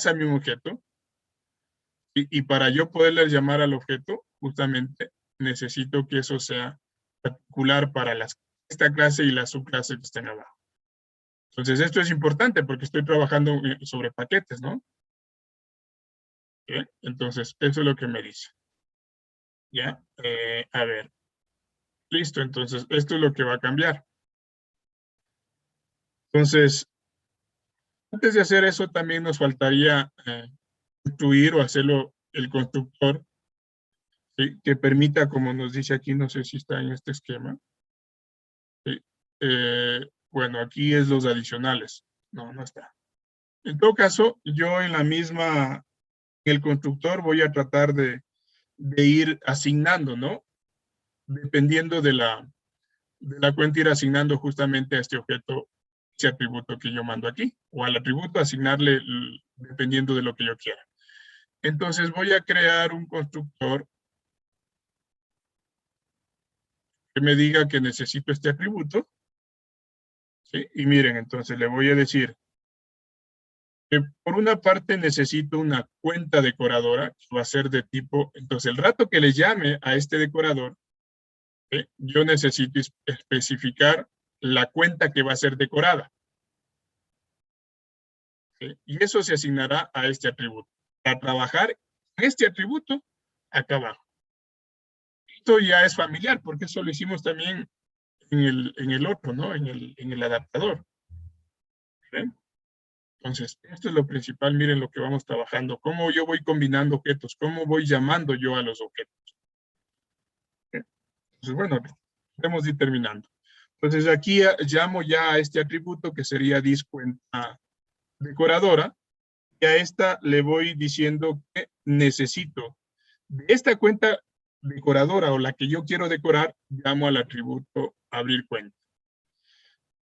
a mi objeto, y para yo poderle llamar al objeto, justamente necesito que eso sea particular para esta clase y la subclase que están abajo. Entonces, esto es importante porque estoy trabajando sobre paquetes, ¿no? ¿Bien? Entonces, eso es lo que me dice. ¿Ya? A ver. Listo, entonces, esto es lo que va a cambiar. Entonces, antes de hacer eso, también nos faltaría construir o hacerlo el constructor, ¿sí? Que permita, como nos dice aquí, no sé si está en este esquema. ¿Sí? Bueno, aquí es los adicionales. No, no está. En todo caso, yo en el constructor voy a tratar de ir asignando, ¿no? Dependiendo de la cuenta, ir asignando justamente a este objeto ese atributo que yo mando aquí, o al atributo asignarle dependiendo de lo que yo quiera. Entonces voy a crear un constructor que me diga que necesito este atributo, ¿sí? Y miren, entonces le voy a decir que por una parte necesito una cuenta decoradora que va a ser de tipo, entonces el rato que le llame a este decorador, ¿sí? Yo necesito especificar la cuenta que va a ser decorada. ¿Sí? Y eso se asignará a este atributo. Para trabajar este atributo acá abajo. Esto ya es familiar porque eso lo hicimos también en el otro, ¿no? En el adaptador. ¿Ven? Entonces, esto es lo principal, miren lo que vamos trabajando, cómo yo voy combinando objetos, cómo voy llamando yo a los objetos. Entonces, bueno, podemos ir terminando. Entonces aquí llamo ya a este atributo que sería discuenta decoradora, y a esta le voy diciendo que necesito de esta cuenta decoradora o la que yo quiero decorar, llamo al atributo abrir cuenta.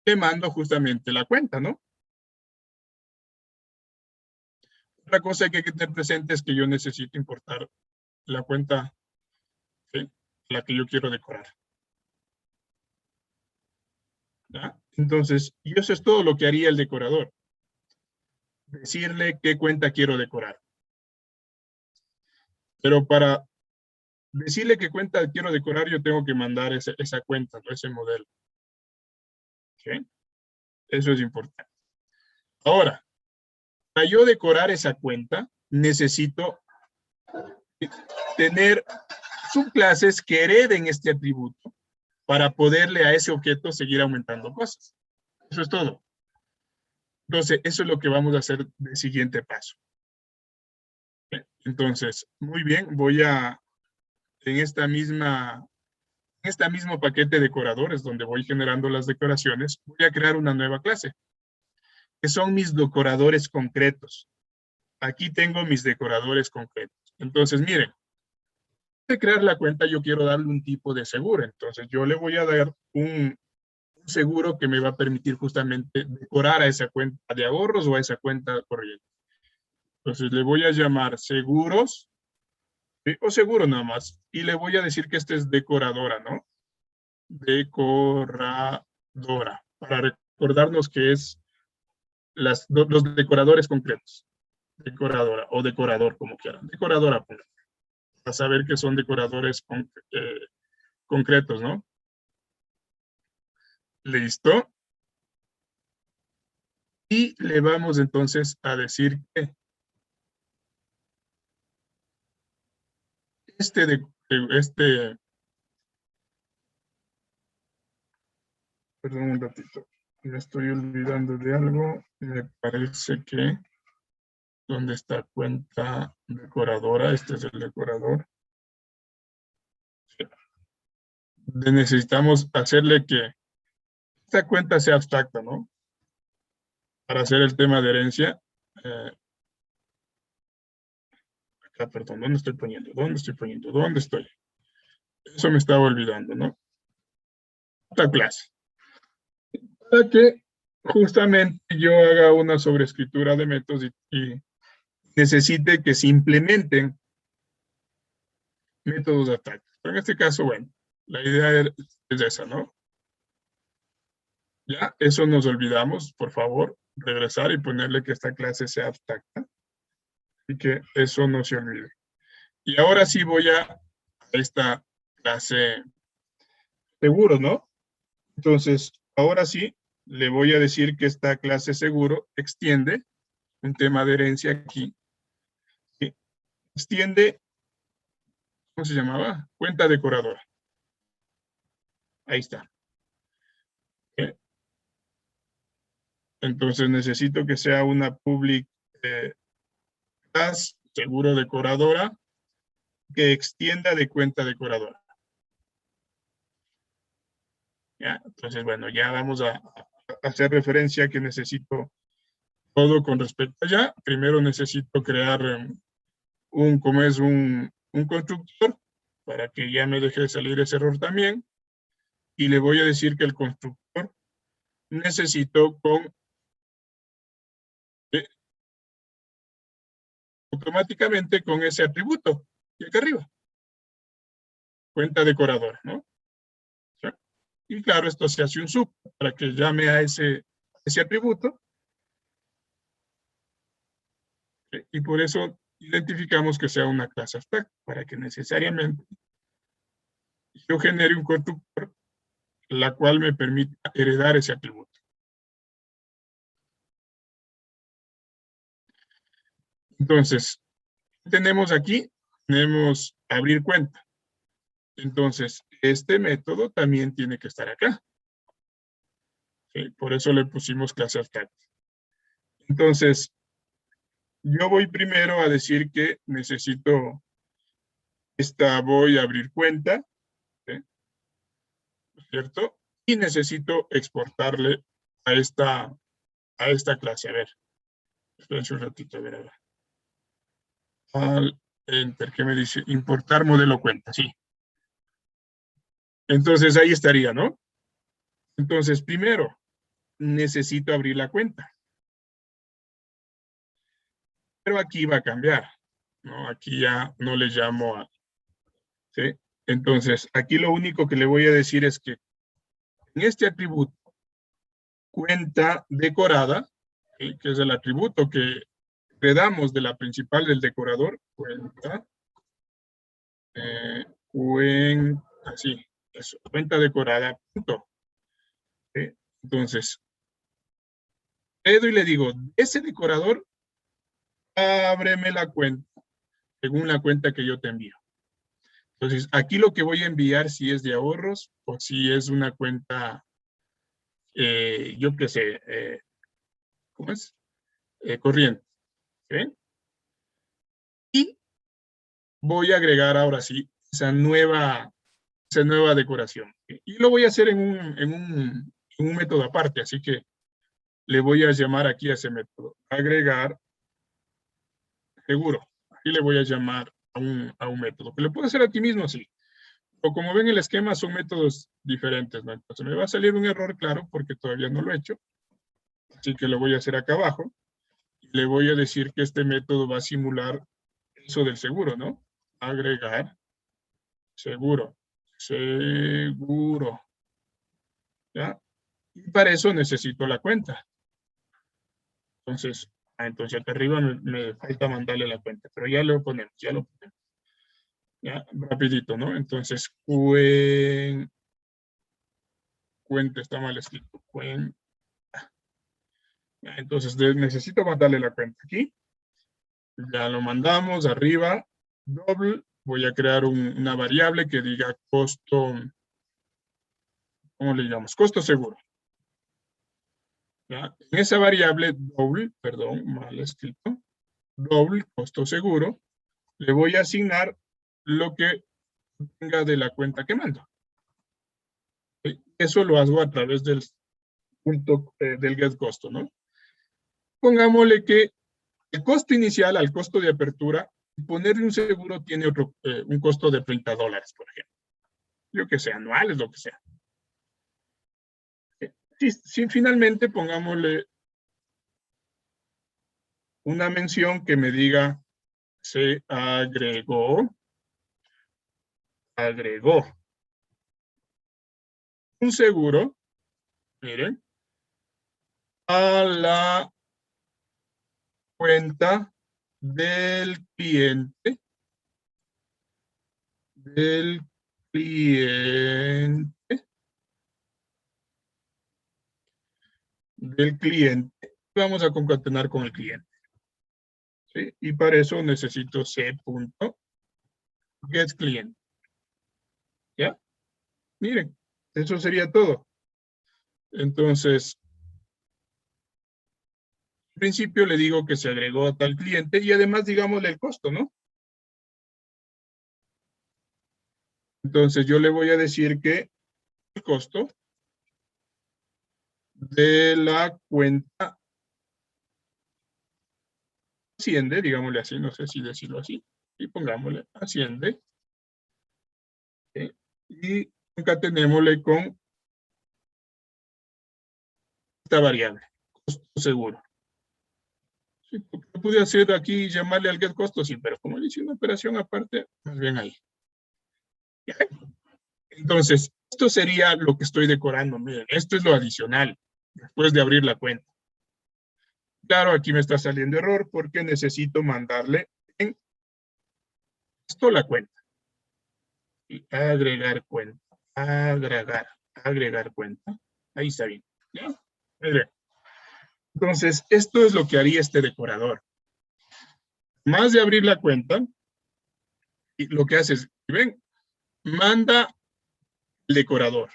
Le mando justamente la cuenta, ¿no? Otra cosa que hay que tener presente es que yo necesito importar la cuenta, ¿sí?, la que yo quiero decorar. ¿Ya? Entonces, y eso es todo lo que haría el decorador. Decirle qué cuenta quiero decorar. Pero para decirle qué cuenta quiero decorar, yo tengo que mandar esa cuenta, ¿no?, ese modelo. ¿Sí? Eso es importante. Ahora, para yo decorar esa cuenta, necesito tener subclases que hereden este atributo para poderle a ese objeto seguir aumentando cosas. Eso es todo. Entonces, eso es lo que vamos a hacer del siguiente paso. Entonces, muy bien, voy a, en este mismo paquete de decoradores donde voy generando las decoraciones, voy a crear una nueva clase, que son mis decoradores concretos. Aquí tengo mis decoradores concretos. Entonces, miren, de crear la cuenta yo quiero darle un tipo de seguro. Entonces, yo le voy a dar un seguro que me va a permitir justamente decorar a esa cuenta de ahorros o a esa cuenta corriente. Entonces, le voy a llamar seguros, ¿sí?, o seguro nada más. Y le voy a decir que este es decoradora, ¿no? Decoradora. Para recordarnos que es los decoradores concretos. Decoradora o decorador, como quieran. Decoradora, pues, para saber que son decoradores concretos, ¿no? Listo. Y le vamos entonces a decir que perdón un ratito, me estoy olvidando de algo, me parece que, ¿dónde está cuenta decoradora? Este es el decorador. Necesitamos hacerle que esta cuenta sea abstracta, ¿no? Para hacer el tema de herencia. Acá, perdón, ¿dónde estoy poniendo? ¿Dónde estoy poniendo? ¿Dónde estoy? Eso me estaba olvidando, ¿no? Otra clase. Para que justamente yo haga una sobreescritura de métodos y necesite que se implementen métodos de ataque. Pero en este caso, bueno, la idea es esa, ¿no? Ya, eso nos olvidamos, por favor, regresar y ponerle que esta clase sea abstracta y que eso no se olvide. Y ahora sí voy a esta clase seguro, ¿no? Entonces, ahora sí, le voy a decir que esta clase seguro extiende un tema de herencia aquí. ¿Sí? Extiende, ¿cómo se llamaba? Cuenta decoradora. Ahí está. ¿Sí? Entonces necesito que sea una public class seguro decoradora que extienda de cuenta decoradora. ¿Ya? Entonces, bueno, ya vamos a hacer referencia que necesito todo con respecto a allá. Primero necesito crear como es un constructor para que ya me deje de salir ese error también. Y le voy a decir que el constructor necesito con automáticamente con ese atributo y acá arriba. Cuenta decoradora, ¿no? ¿Sí? Y claro, esto se hace un sub para que llame a ese atributo. ¿Sí? Y por eso identificamos que sea una clase abstracta, para que necesariamente yo genere un constructor la cual me permita heredar ese atributo. Entonces, tenemos aquí, tenemos abrir cuenta. Entonces, este método también tiene que estar acá. ¿Sí? Por eso le pusimos clase abstracta. Entonces, yo voy primero a decir que necesito, voy a abrir cuenta, ¿sí?, ¿cierto? y necesito exportarle a esta clase. A ver, espérense un ratito, a ver. Al enter, ¿qué me dice? Importar modelo cuenta, sí. Entonces ahí estaría, ¿no? Entonces, primero, necesito abrir la cuenta. Pero aquí va a cambiar, ¿no? Aquí ya no le llamo a, ¿sí? Entonces, aquí lo único que le voy a decir es que en este atributo, cuenta decorada, ¿sí? Que es el atributo que heredamos de la principal del decorador, cuenta, así, eso, cuenta decorada, punto. ¿Sí? Entonces, y le digo, ese decorador, ábreme la cuenta, según la cuenta que yo te envío. Entonces, aquí lo que voy a enviar si es de ahorros o si es una cuenta, yo qué sé, ¿cómo es? Corriente. ¿Sí? Y voy a agregar ahora sí esa nueva decoración. Y lo voy a hacer en un método aparte, así que le voy a llamar aquí a ese método, agregar seguro. Aquí le voy a llamar a un método, que lo puedo hacer aquí mismo, sí. O como ven el esquema, son métodos diferentes, ¿no? Entonces me va a salir un error, claro, porque todavía no lo he hecho. Así que lo voy a hacer acá abajo. Le voy a decir que este método va a simular eso del seguro, ¿no? Agregar seguro. Seguro. ¿Ya? Y para eso necesito la cuenta. Entonces acá arriba me falta mandarle la cuenta, pero ya lo ponemos, ya lo ponemos. Ya, rapidito, ¿no? Entonces, cuenta, está mal escrito. Cuenta. Entonces, necesito mandarle la cuenta aquí. Ya lo mandamos, arriba, doble. Voy a crear una variable que diga costo, ¿cómo le llamamos? Costo seguro. ¿Ya? En esa variable doble, perdón, mal escrito, doble, costo seguro, le voy a asignar lo que tenga de la cuenta que mando. Eso lo hago a través del punto del getCosto, ¿no? Pongámosle que el costo inicial al costo de apertura, ponerle un seguro tiene un costo de $30, por ejemplo. Yo que sé, anuales, lo que sea. Si finalmente pongámosle una mención que me diga se agregó un seguro, miren, a la cuenta del cliente, del cliente, vamos a concatenar con el cliente. ¿Sí? Y para eso necesito c.getClient. ¿Ya? Miren, eso sería todo. Entonces, en principio le digo que se agregó a tal cliente y además digámosle el costo, ¿no? Entonces yo le voy a decir que el costo de la cuenta asciende, digámosle así, no sé si decirlo así, y pongámosle asciende, y concatenémosle con esta variable, costo seguro. Sí, pude hacer aquí llamarle al get costo, sí, pero como le hice una operación aparte, más bien ahí. ¿Ya? Entonces, esto sería lo que estoy decorando. Miren, esto es lo adicional, después de abrir la cuenta. Claro, aquí me está saliendo error porque necesito mandarle en esto la cuenta. Y agregar cuenta, agregar cuenta. Ahí está bien. ¿Ya? Entonces, esto es lo que haría este decorador. Más de abrir la cuenta, y lo que hace es, ven, manda el decorador.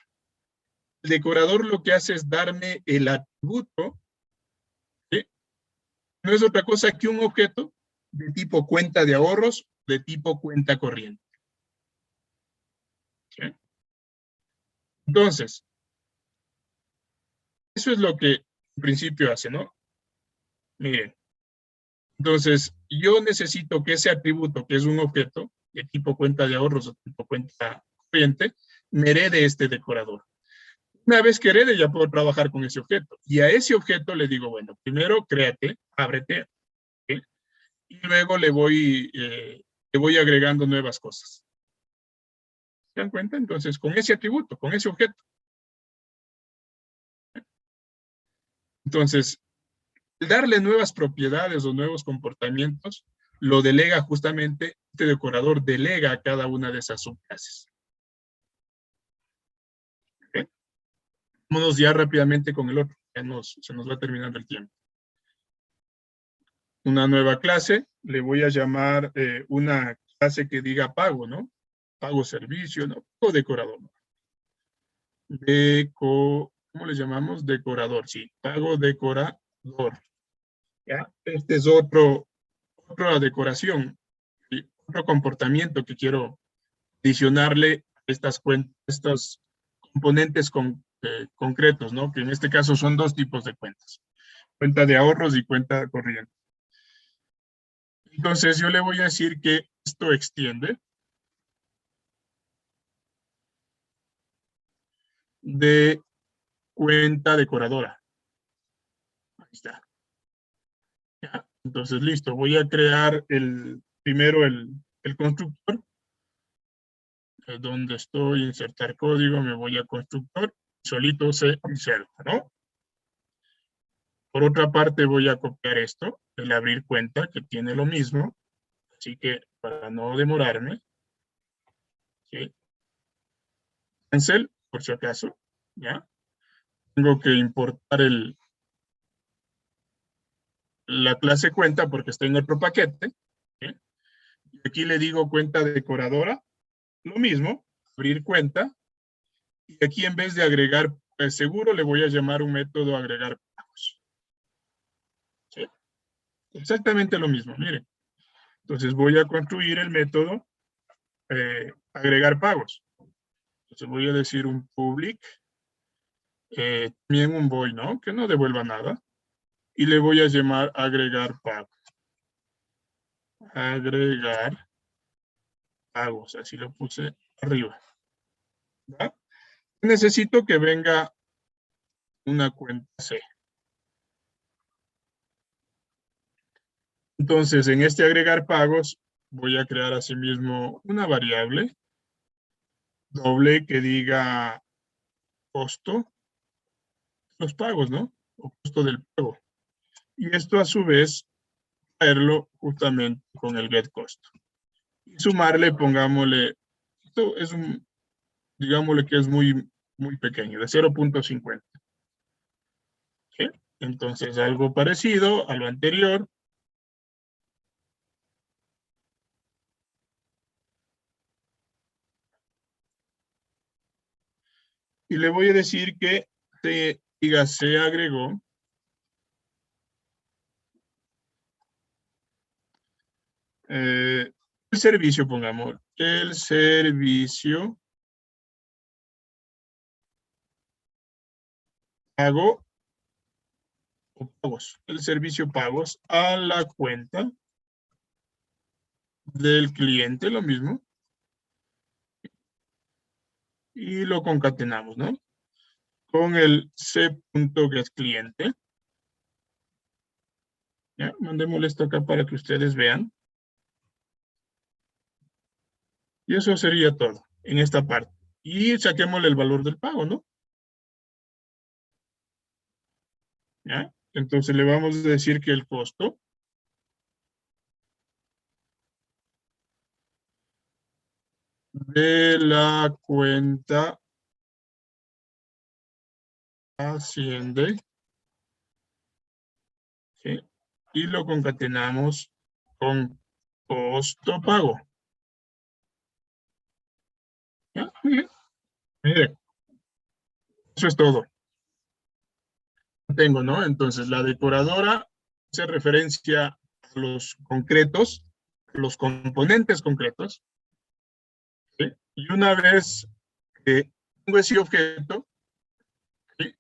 El decorador lo que hace es darme el atributo, ¿sí? No es otra cosa que un objeto de tipo cuenta de ahorros, de tipo cuenta corriente. ¿Sí? Entonces, Eso es lo que en principio hace, ¿no? Miren, entonces yo necesito que ese atributo, que es un objeto, de tipo cuenta de ahorros o tipo cuenta corriente, me herede este decorador. Una vez que herede, ya puedo trabajar con ese objeto. Y a ese objeto le digo, bueno, primero créate, ábrete, ¿sí? Y luego le voy agregando nuevas cosas. ¿Se dan cuenta? Entonces, con ese atributo, con ese objeto. Entonces, darle nuevas propiedades o nuevos comportamientos, lo delega justamente, este decorador delega a cada una de esas subclases. ¿Okay? Vámonos ya rápidamente con el otro, ya se nos va terminando el tiempo. Una nueva clase, le voy a llamar una clase que diga pago, ¿no? Pago servicio, ¿no? O decorador. ¿Cómo le llamamos? Decorador, sí. Pago decorador. ¿Ya? Este es otra decoración, ¿sí? Otro comportamiento que quiero adicionarle a estos componentes concretos, ¿no? Que en este caso son dos tipos de cuentas. Cuenta de ahorros y cuenta corriente. Entonces yo le voy a decir que esto extiende de cuenta decoradora. Ahí está. ¿Ya? Entonces, listo. Voy a crear primero el constructor. Donde estoy, insertar código, me voy a constructor. Solito se inserta, ¿no? Por otra parte, voy a copiar esto, el abrir cuenta, que tiene lo mismo. Así que, para no demorarme, ¿sí? Cancel, por si acaso, ¿ya? Tengo que importar la clase cuenta porque está en otro paquete. ¿Sí? Y aquí le digo cuenta decoradora, lo mismo, abrir cuenta. Y aquí en vez de agregar seguro, le voy a llamar un método agregar pagos. ¿Sí? Exactamente lo mismo, miren. Entonces voy a construir el método agregar pagos. Entonces voy a decir un public, también un void, ¿no? Que no devuelva nada. Y le voy a llamar agregar pagos. Agregar pagos, así lo puse arriba. ¿Va? Necesito que venga una cuenta C. Entonces, en este agregar pagos, voy a crear asimismo una variable doble que diga costo, los pagos, ¿no? O costo del pago. Y esto a su vez, traerlo justamente con el get cost. Y sumarle, pongámosle, esto es digámosle que es muy pequeño, de 0.50. ¿Sí? Entonces, algo parecido a lo anterior. Y le voy a decir que se agregó el servicio, pongamos, el servicio pago o pagos, el servicio pagos a la cuenta del cliente, lo mismo, y lo concatenamos, ¿no? Con el c.getCliente. ¿Ya? Mandémosle esto acá para que ustedes vean. Y eso sería todo en esta parte. Y saquémosle el valor del pago, ¿no? ¿Ya? Entonces le vamos a decir que el costo de la cuenta asciende, ¿sí? Y lo concatenamos con costo pago. ¿Ya? Mire, eso es todo. Tengo, ¿no? Entonces, la decoradora hace referencia a los concretos, los componentes concretos, ¿sí? Y una vez que tengo ese objeto, ¿sí?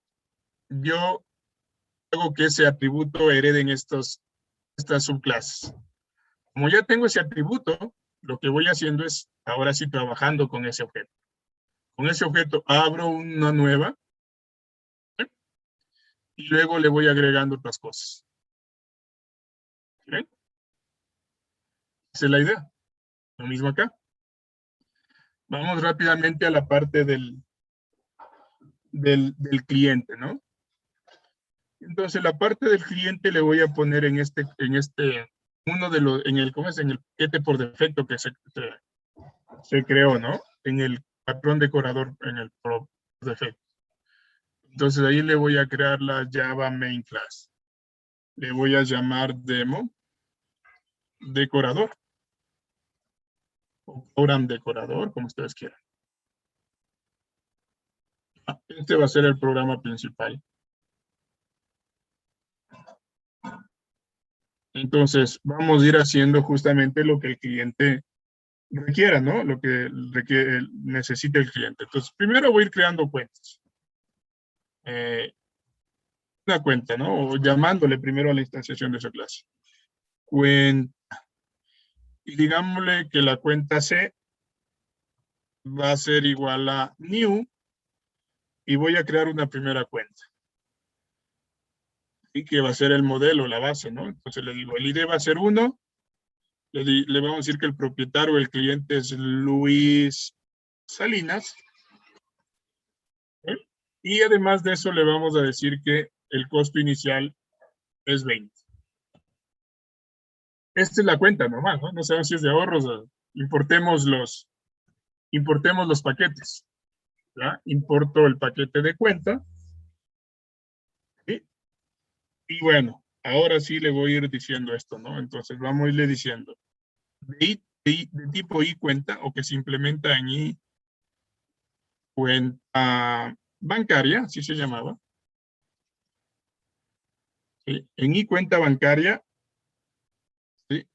yo hago que ese atributo herede en estas subclases. Como ya tengo ese atributo, lo que voy haciendo es, ahora sí, trabajando con ese objeto. Con ese objeto abro una nueva, ¿sí? Y luego le voy agregando otras cosas. ¿Sí? Esa es la idea. Lo mismo acá. Vamos rápidamente a la parte del cliente, ¿no? Entonces, la parte del cliente le voy a poner ¿cómo es? En el paquete por defecto que se creó, ¿no? En el patrón decorador, en el por defecto. Entonces, ahí le voy a crear la Java Main Class. Le voy a llamar demo decorador. O program decorador, como ustedes quieran. Este va a ser el programa principal. Entonces, vamos a ir haciendo justamente lo que el cliente requiera, ¿no? Lo que necesite el cliente. Entonces, primero voy a ir creando cuentas. Una cuenta, ¿no? O llamándole primero a la instanciación de esa clase. Cuenta. Y digámosle que la cuenta C va a ser igual a new y voy a crear una primera cuenta. Y que va a ser el modelo, la base, ¿no? Entonces le digo, el ID va a ser 1. Le vamos a decir que el propietario, el cliente es Luis Salinas. ¿Eh? Y además de eso le vamos a decir que el costo inicial es 20. Esta es la cuenta normal, ¿no? No sabemos si es de ahorros. Importemos los paquetes. ¿Ya? Importo el paquete de cuenta. ¿Sí? Y bueno, ahora sí le voy a ir diciendo esto, ¿no? Entonces vamos a irle diciendo. De tipo I cuenta, o que se implementa en I cuenta bancaria, así se llamaba. ¿Sí? En I cuenta bancaria, ¿sí?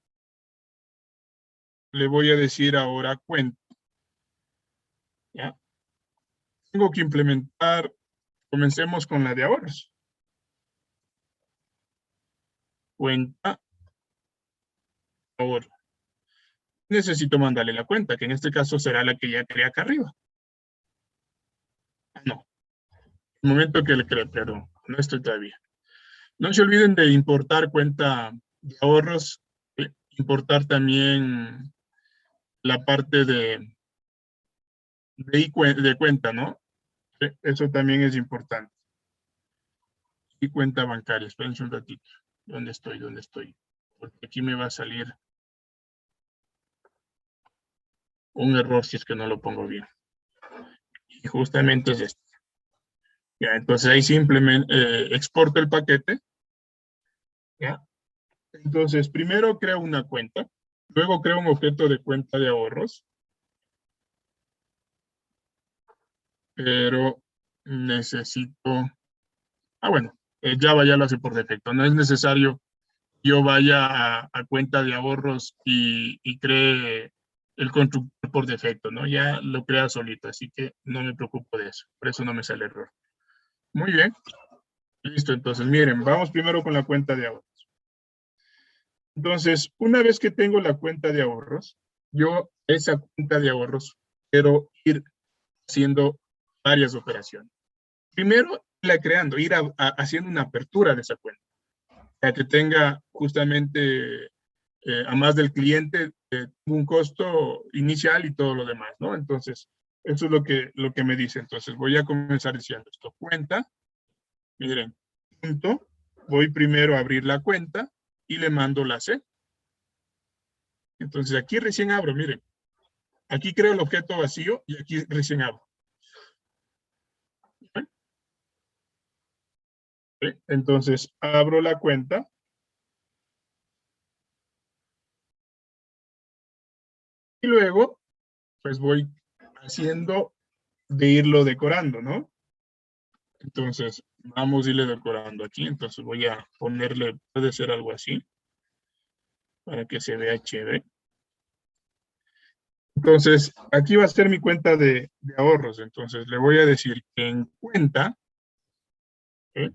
Le voy a decir ahora cuenta. ¿Ya? Tengo que implementar, comencemos con la de ahorros. Cuenta ahorro. Necesito mandarle la cuenta, que en este caso será la que ya creé acá arriba. No, el momento que le creé, pero no estoy todavía. No se olviden de importar cuenta de ahorros, importar también la parte de cuenta, ¿no? Eso también es importante. Y cuenta bancaria, espérense un ratito. ¿Dónde estoy? ¿Dónde estoy? Porque aquí me va a salir un error si es que no lo pongo bien. Y justamente es esto. Ya, entonces ahí simplemente exporto el paquete. ¿Ya? Entonces, primero creo una cuenta, luego creo un objeto de cuenta de ahorros, pero necesito... bueno, Java ya lo hace por defecto. No es necesario que yo vaya a cuenta de ahorros y cree el constructor por defecto, ¿no? Ya lo crea solito, así que no me preocupo de eso. Por eso no me sale error. Muy bien. Listo, entonces miren, vamos primero con la cuenta de ahorros. Entonces, una vez que tengo la cuenta de ahorros, yo esa cuenta de ahorros quiero ir haciendo varias operaciones. Primero, la creando, ir haciendo una apertura de esa cuenta, para que tenga justamente, a más del cliente, un costo inicial y todo lo demás, ¿no? Entonces, eso es lo que me dice. Entonces, voy a comenzar diciendo esto. Cuenta, miren, punto, voy primero a abrir la cuenta y le mando la C. Entonces, aquí recién abro, miren. Aquí creo el objeto vacío y aquí recién abro. Entonces, abro la cuenta. Y luego, pues voy haciendo de irlo decorando, ¿no? Entonces, vamos a irle decorando aquí. Entonces voy a ponerle, puede ser algo así, para que se vea chévere. Entonces, aquí va a ser mi cuenta de ahorros. Entonces, le voy a decir que en cuenta ¿ok?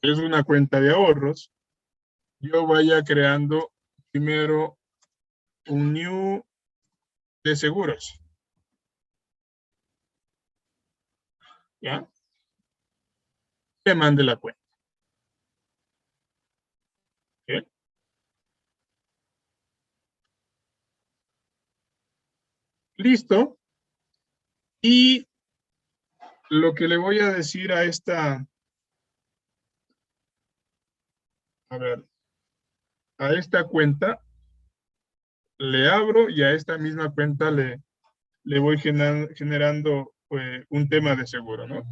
Es una cuenta de ahorros. Yo vaya creando primero un new de seguros, ¿ya? Que mande la cuenta, ¿ok? Listo. Y lo que le voy a decir a esta, a ver, a esta cuenta, le abro y a esta misma cuenta le voy generando un tema de seguro, ¿no?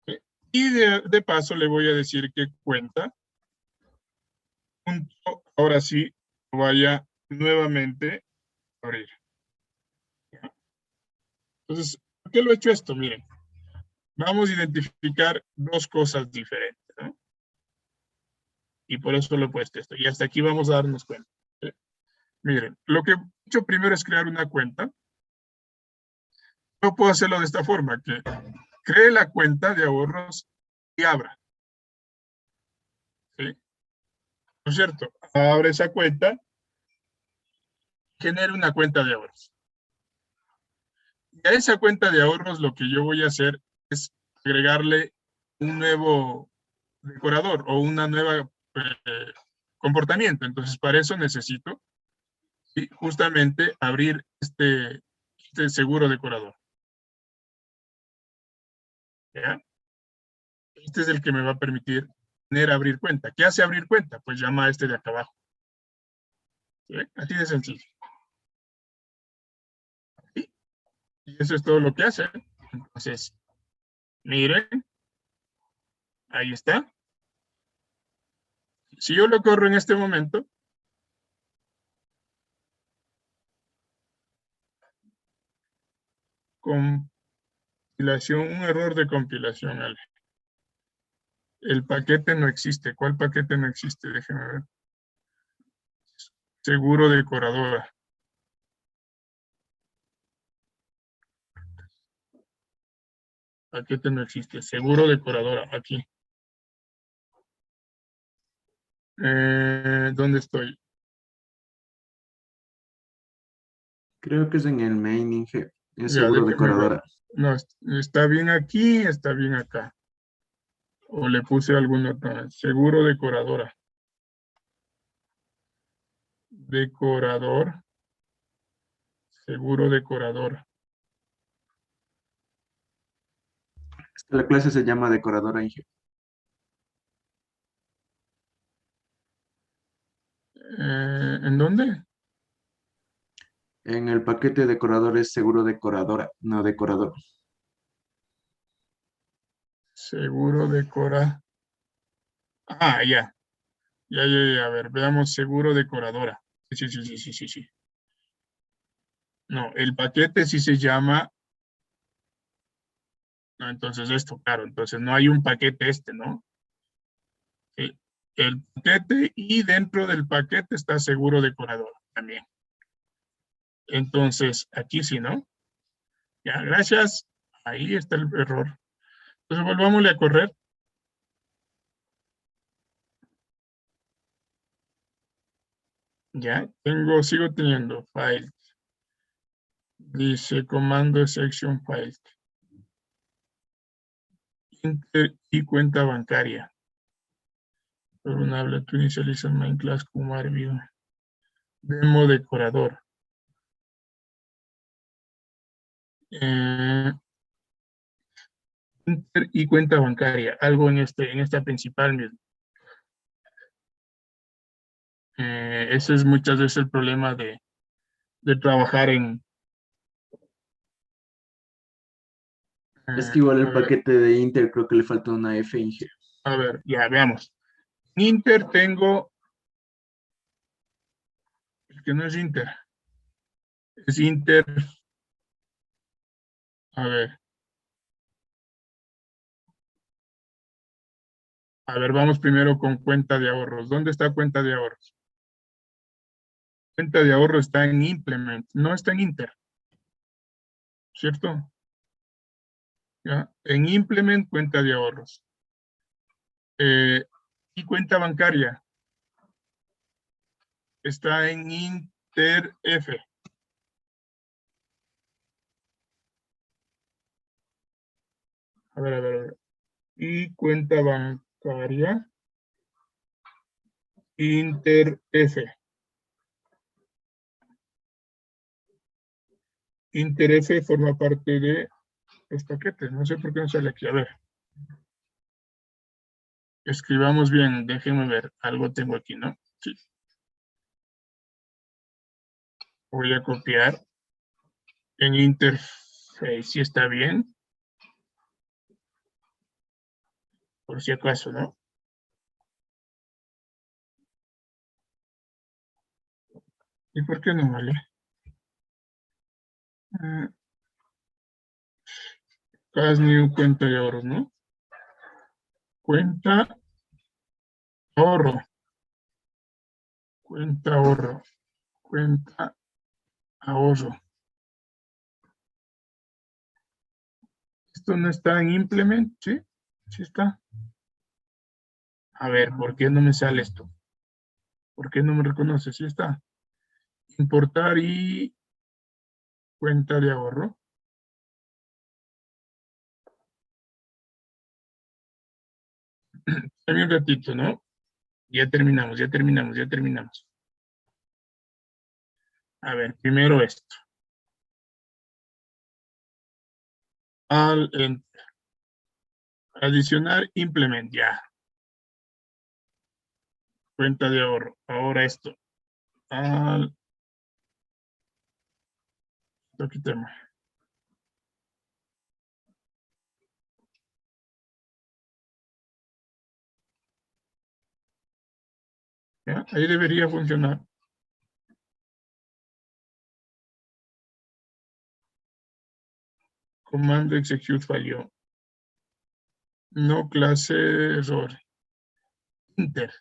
¿Sí? Y de paso le voy a decir qué cuenta, punto, ahora sí, vaya nuevamente a abrir. ¿Ya? Entonces, ¿por qué lo he hecho esto? Miren, vamos a identificar dos cosas diferentes, ¿no? Y por eso lo he puesto esto. Y hasta aquí vamos a darnos cuenta. ¿Sí? Miren, lo que he hecho primero es crear una cuenta. Yo puedo hacerlo de esta forma, que cree la cuenta de ahorros y abra. ¿Sí? ¿No es cierto? Abre esa cuenta, genera una cuenta de ahorros. Y a esa cuenta de ahorros lo que yo voy a hacer es agregarle un nuevo decorador o una nueva comportamiento. Entonces, para eso necesito justamente abrir este seguro decorador. ¿Ya? Este es el que me va a permitir tener abrir cuenta. ¿Qué hace abrir cuenta? Pues llama a este de acá abajo. ¿Sí? Así de sencillo. ¿Sí? Y eso es todo lo que hace. Entonces, miren, ahí está. Si yo lo corro en este momento, compilación, un error de compilación. El paquete no existe. ¿Cuál paquete no existe? Déjenme ver. Seguro decoradora. Paquete no existe. Seguro decoradora. Aquí. ¿Dónde estoy? Creo que es en el main Inge, es Ya, seguro déjenme ver. decoradora. No, está bien aquí, está bien acá. O le puse alguna otra. Seguro decoradora. Decorador. Seguro decorador. La clase se llama decoradora Inge. ¿En dónde? En el paquete decorador es seguro decoradora, no decorador. Seguro decora. Ah, ya. Ya. A ver, veamos seguro decoradora. Sí. No, el paquete sí se llama. No, entonces esto, claro. Entonces no hay un paquete ¿no? Sí. El paquete y dentro del paquete está seguro decoradora también. Entonces, aquí sí, ¿no? Ya, gracias. Ahí está el error. Entonces volvámosle a correr. Ya, sigo teniendo file. Dice comando section file. Inter y cuenta bancaria. Por un habla, tú inicializas main class como árbitro. Demo decorador. Eh, Inter y cuenta bancaria. Algo en esta principal mismo. Ese es muchas veces el problema de trabajar en. Es que igual A el ver, paquete de Inter creo que le falta una F Inge. ya veamos. Inter tengo, el que no es Inter, es Inter. A ver, vamos primero con cuenta de ahorros. ¿Dónde está cuenta de ahorros? Cuenta de ahorros está en Implement, no está en Inter, ¿cierto? ¿ya? En implement, cuenta de ahorros. Y cuenta bancaria. Está en inter F. A ver, a ver, a ver. Y cuenta bancaria. Inter F. Inter F forma parte de los paquetes. No sé por qué no sale aquí. A ver. Escribamos bien. Déjenme ver. Algo tengo aquí, ¿no? Sí. Voy a copiar. En interface. Si está bien. Por si acaso, ¿no? ¿Y por qué no vale? Cas new cuenta de ahorros, ¿no? Cuenta ahorro. Cuenta ahorro. Cuenta ahorro. Esto no está en implement, ¿sí? Sí está. A ver, ¿por qué no me sale esto? ¿Por qué no me reconoce? Sí está. Importar y cuenta de ahorro. Dame un ratito, ¿no? Ya terminamos, ya terminamos, ya terminamos. A ver, primero esto. Adicionar, implement, ya. Cuenta de ahorro. Ahora esto. Lo quitemos. ¿Ya? Ahí debería funcionar. Comando execute falló. No clase error. Inter.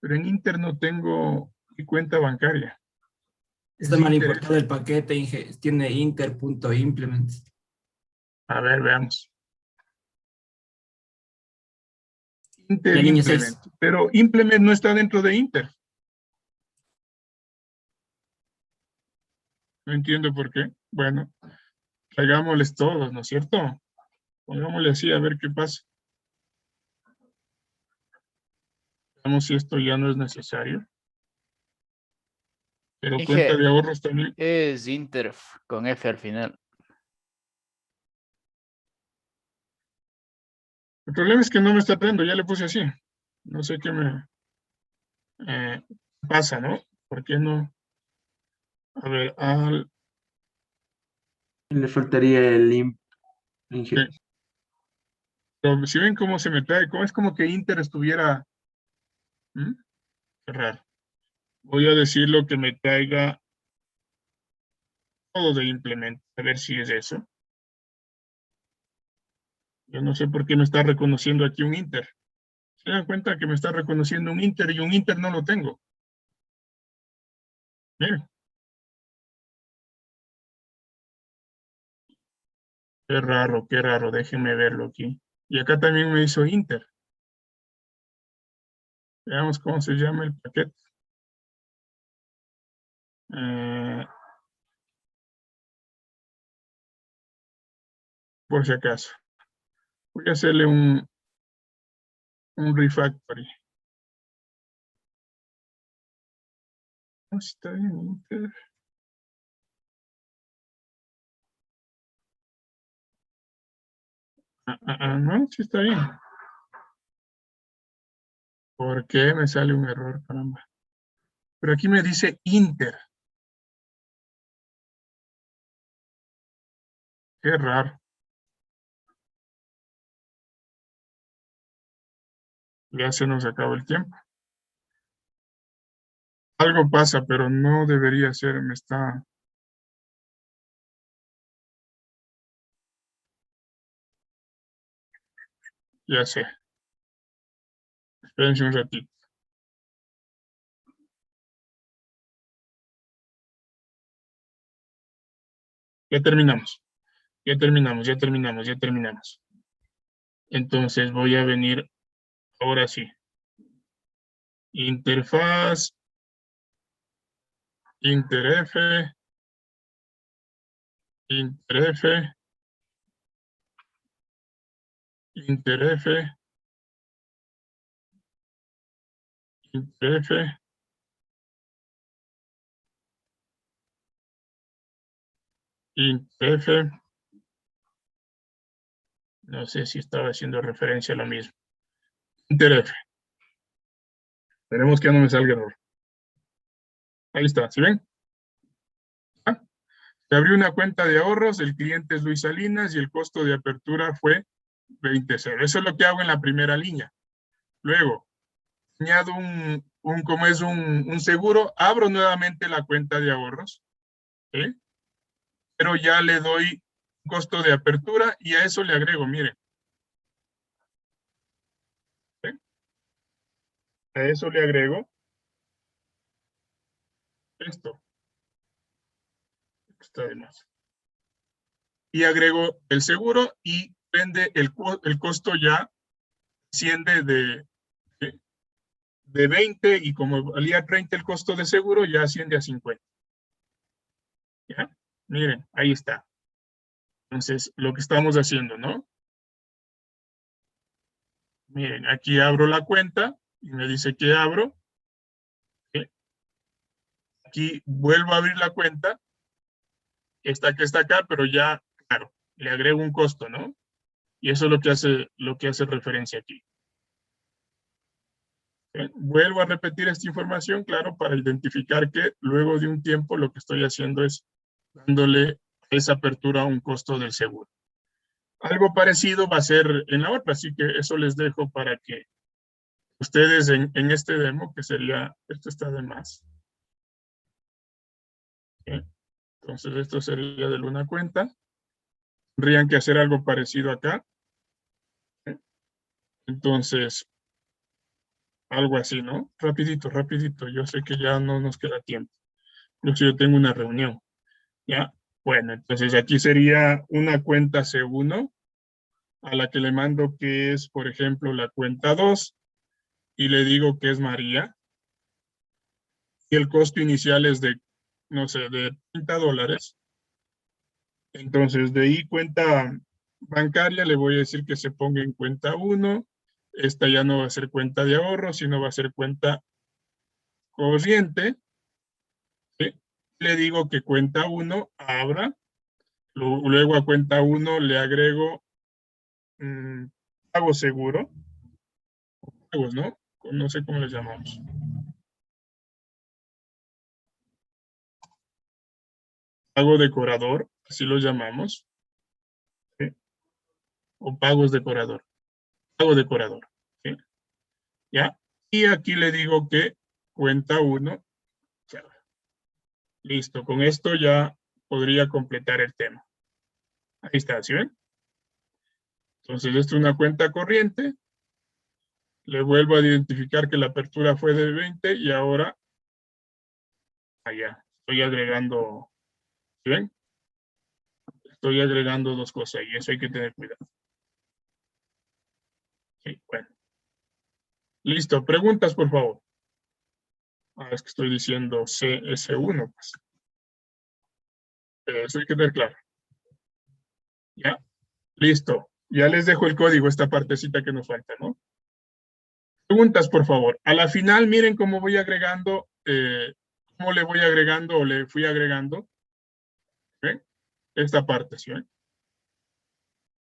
Pero en Inter no tengo mi cuenta bancaria. Está Es mal Inter. importado el paquete, tiene inter.implement. A ver, veamos. Inter La línea implement. 6. Pero implement no está dentro de Inter. No entiendo por qué. Bueno, traigámosles todos, ¿no es cierto? Pongámosle así a ver qué pasa. Veamos si esto ya no es necesario. Pero cuenta Inge, de ahorros también. es Inter con F al final. El problema es que no me está trayendo, ya le puse así. No sé qué me pasa, ¿no? ¿Por qué no? A ver, Le faltaría el sí. Pero si ven cómo se me trae, es como que Inter estuviera. ¿Mm? Qué raro. Voy a decir lo que me traiga todo de implemento, a ver si es eso. Yo no sé por qué me está reconociendo aquí un Inter. Se dan cuenta que me está reconociendo un Inter y un Inter no lo tengo. Miren, qué raro, déjenme verlo aquí. Y acá también me hizo Inter. Veamos cómo se llama el paquete. Por si acaso. Voy a hacerle un refactory. No, si está bien, Inter. No, sí está bien. ¿Por qué me sale un error, caramba? Pero aquí me dice Inter. Qué raro. Ya se nos acabó el tiempo. Algo pasa, pero no debería ser. Me está. Ya sé. Espérense un ratito. Ya terminamos. Ya terminamos, ya terminamos, ya terminamos. Entonces voy a venir, ahora sí. Interfaz, interf, interf, interf, interf, interf. No sé si estaba haciendo referencia a lo mismo. Interf. Esperemos que ya no me salga error. Ahí está, ¿sí ven? ¿Ah? Se abrió una cuenta de ahorros, el cliente es Luis Salinas y el costo de apertura fue 20.0. Eso es lo que hago en la primera línea. Luego, añado como es un seguro, abro nuevamente la cuenta de ahorros, ¿sí? Pero ya le doy costo de apertura y a eso le agrego, miren. ¿Sí? A eso le agrego esto. Está de más. Y agrego el seguro y vende el costo ya asciende de 20 y como valía 30 el costo de seguro ya asciende a 50. ¿Ya? Miren, ahí está. Entonces, lo que estamos haciendo, ¿no? Miren, aquí abro la cuenta y me dice que abro. ¿Sí? Aquí vuelvo a abrir la cuenta. Esta que está acá, pero ya, claro, le agrego un costo, ¿no? Y eso es lo que hace referencia aquí. ¿Sí? Vuelvo a repetir esta información, claro, para identificar que luego de un tiempo lo que estoy haciendo es dándole a esa apertura un costo del seguro. Algo parecido va a ser en la otra, así que eso les dejo para que ustedes en este demo, que sería, esto está de más. ¿Sí? Entonces esto sería de una cuenta. Tendrían que hacer algo parecido acá. ¿Sí? Entonces, algo así, ¿no? Rapidito, rapidito. Yo sé que ya no nos queda tiempo. Yo tengo una reunión. ¿Ya? Bueno, entonces aquí sería una cuenta C1 a la que le mando que es, por ejemplo, la cuenta 2 y le digo que es María. Y el costo inicial es de, no sé, de $30. Entonces, de ahí cuenta bancaria le voy a decir que se ponga en cuenta 1. Esta ya no va a ser cuenta de ahorro, sino va a ser cuenta corriente. ¿Sí? Le digo que cuenta 1 abra. Luego a cuenta 1 le agrego pago seguro. Pagos, ¿no? No sé cómo les llamamos. Pago decorador, así lo llamamos. ¿Sí? O pagos decorador. Pago decorador. ¿Sí? ¿Ya? Y aquí le digo que cuenta 1. Listo, con esto ya podría completar el tema. Ahí está, ¿sí ven? Entonces, esto es una cuenta corriente. Le vuelvo a identificar que la apertura fue de 20 y ahora, allá, estoy agregando, ¿sí ven? Estoy agregando dos cosas y eso hay que tener cuidado. Sí, bueno. Listo, preguntas, por favor. Es que estoy diciendo CS1, pues. Eso hay que tener claro. ¿Ya? Listo. Ya les dejo el código, esta partecita que nos falta, ¿no? Preguntas, por favor. A la final, miren cómo voy agregando, cómo le voy agregando o le fui agregando. ¿Ven? Esta parte, ¿sí ven?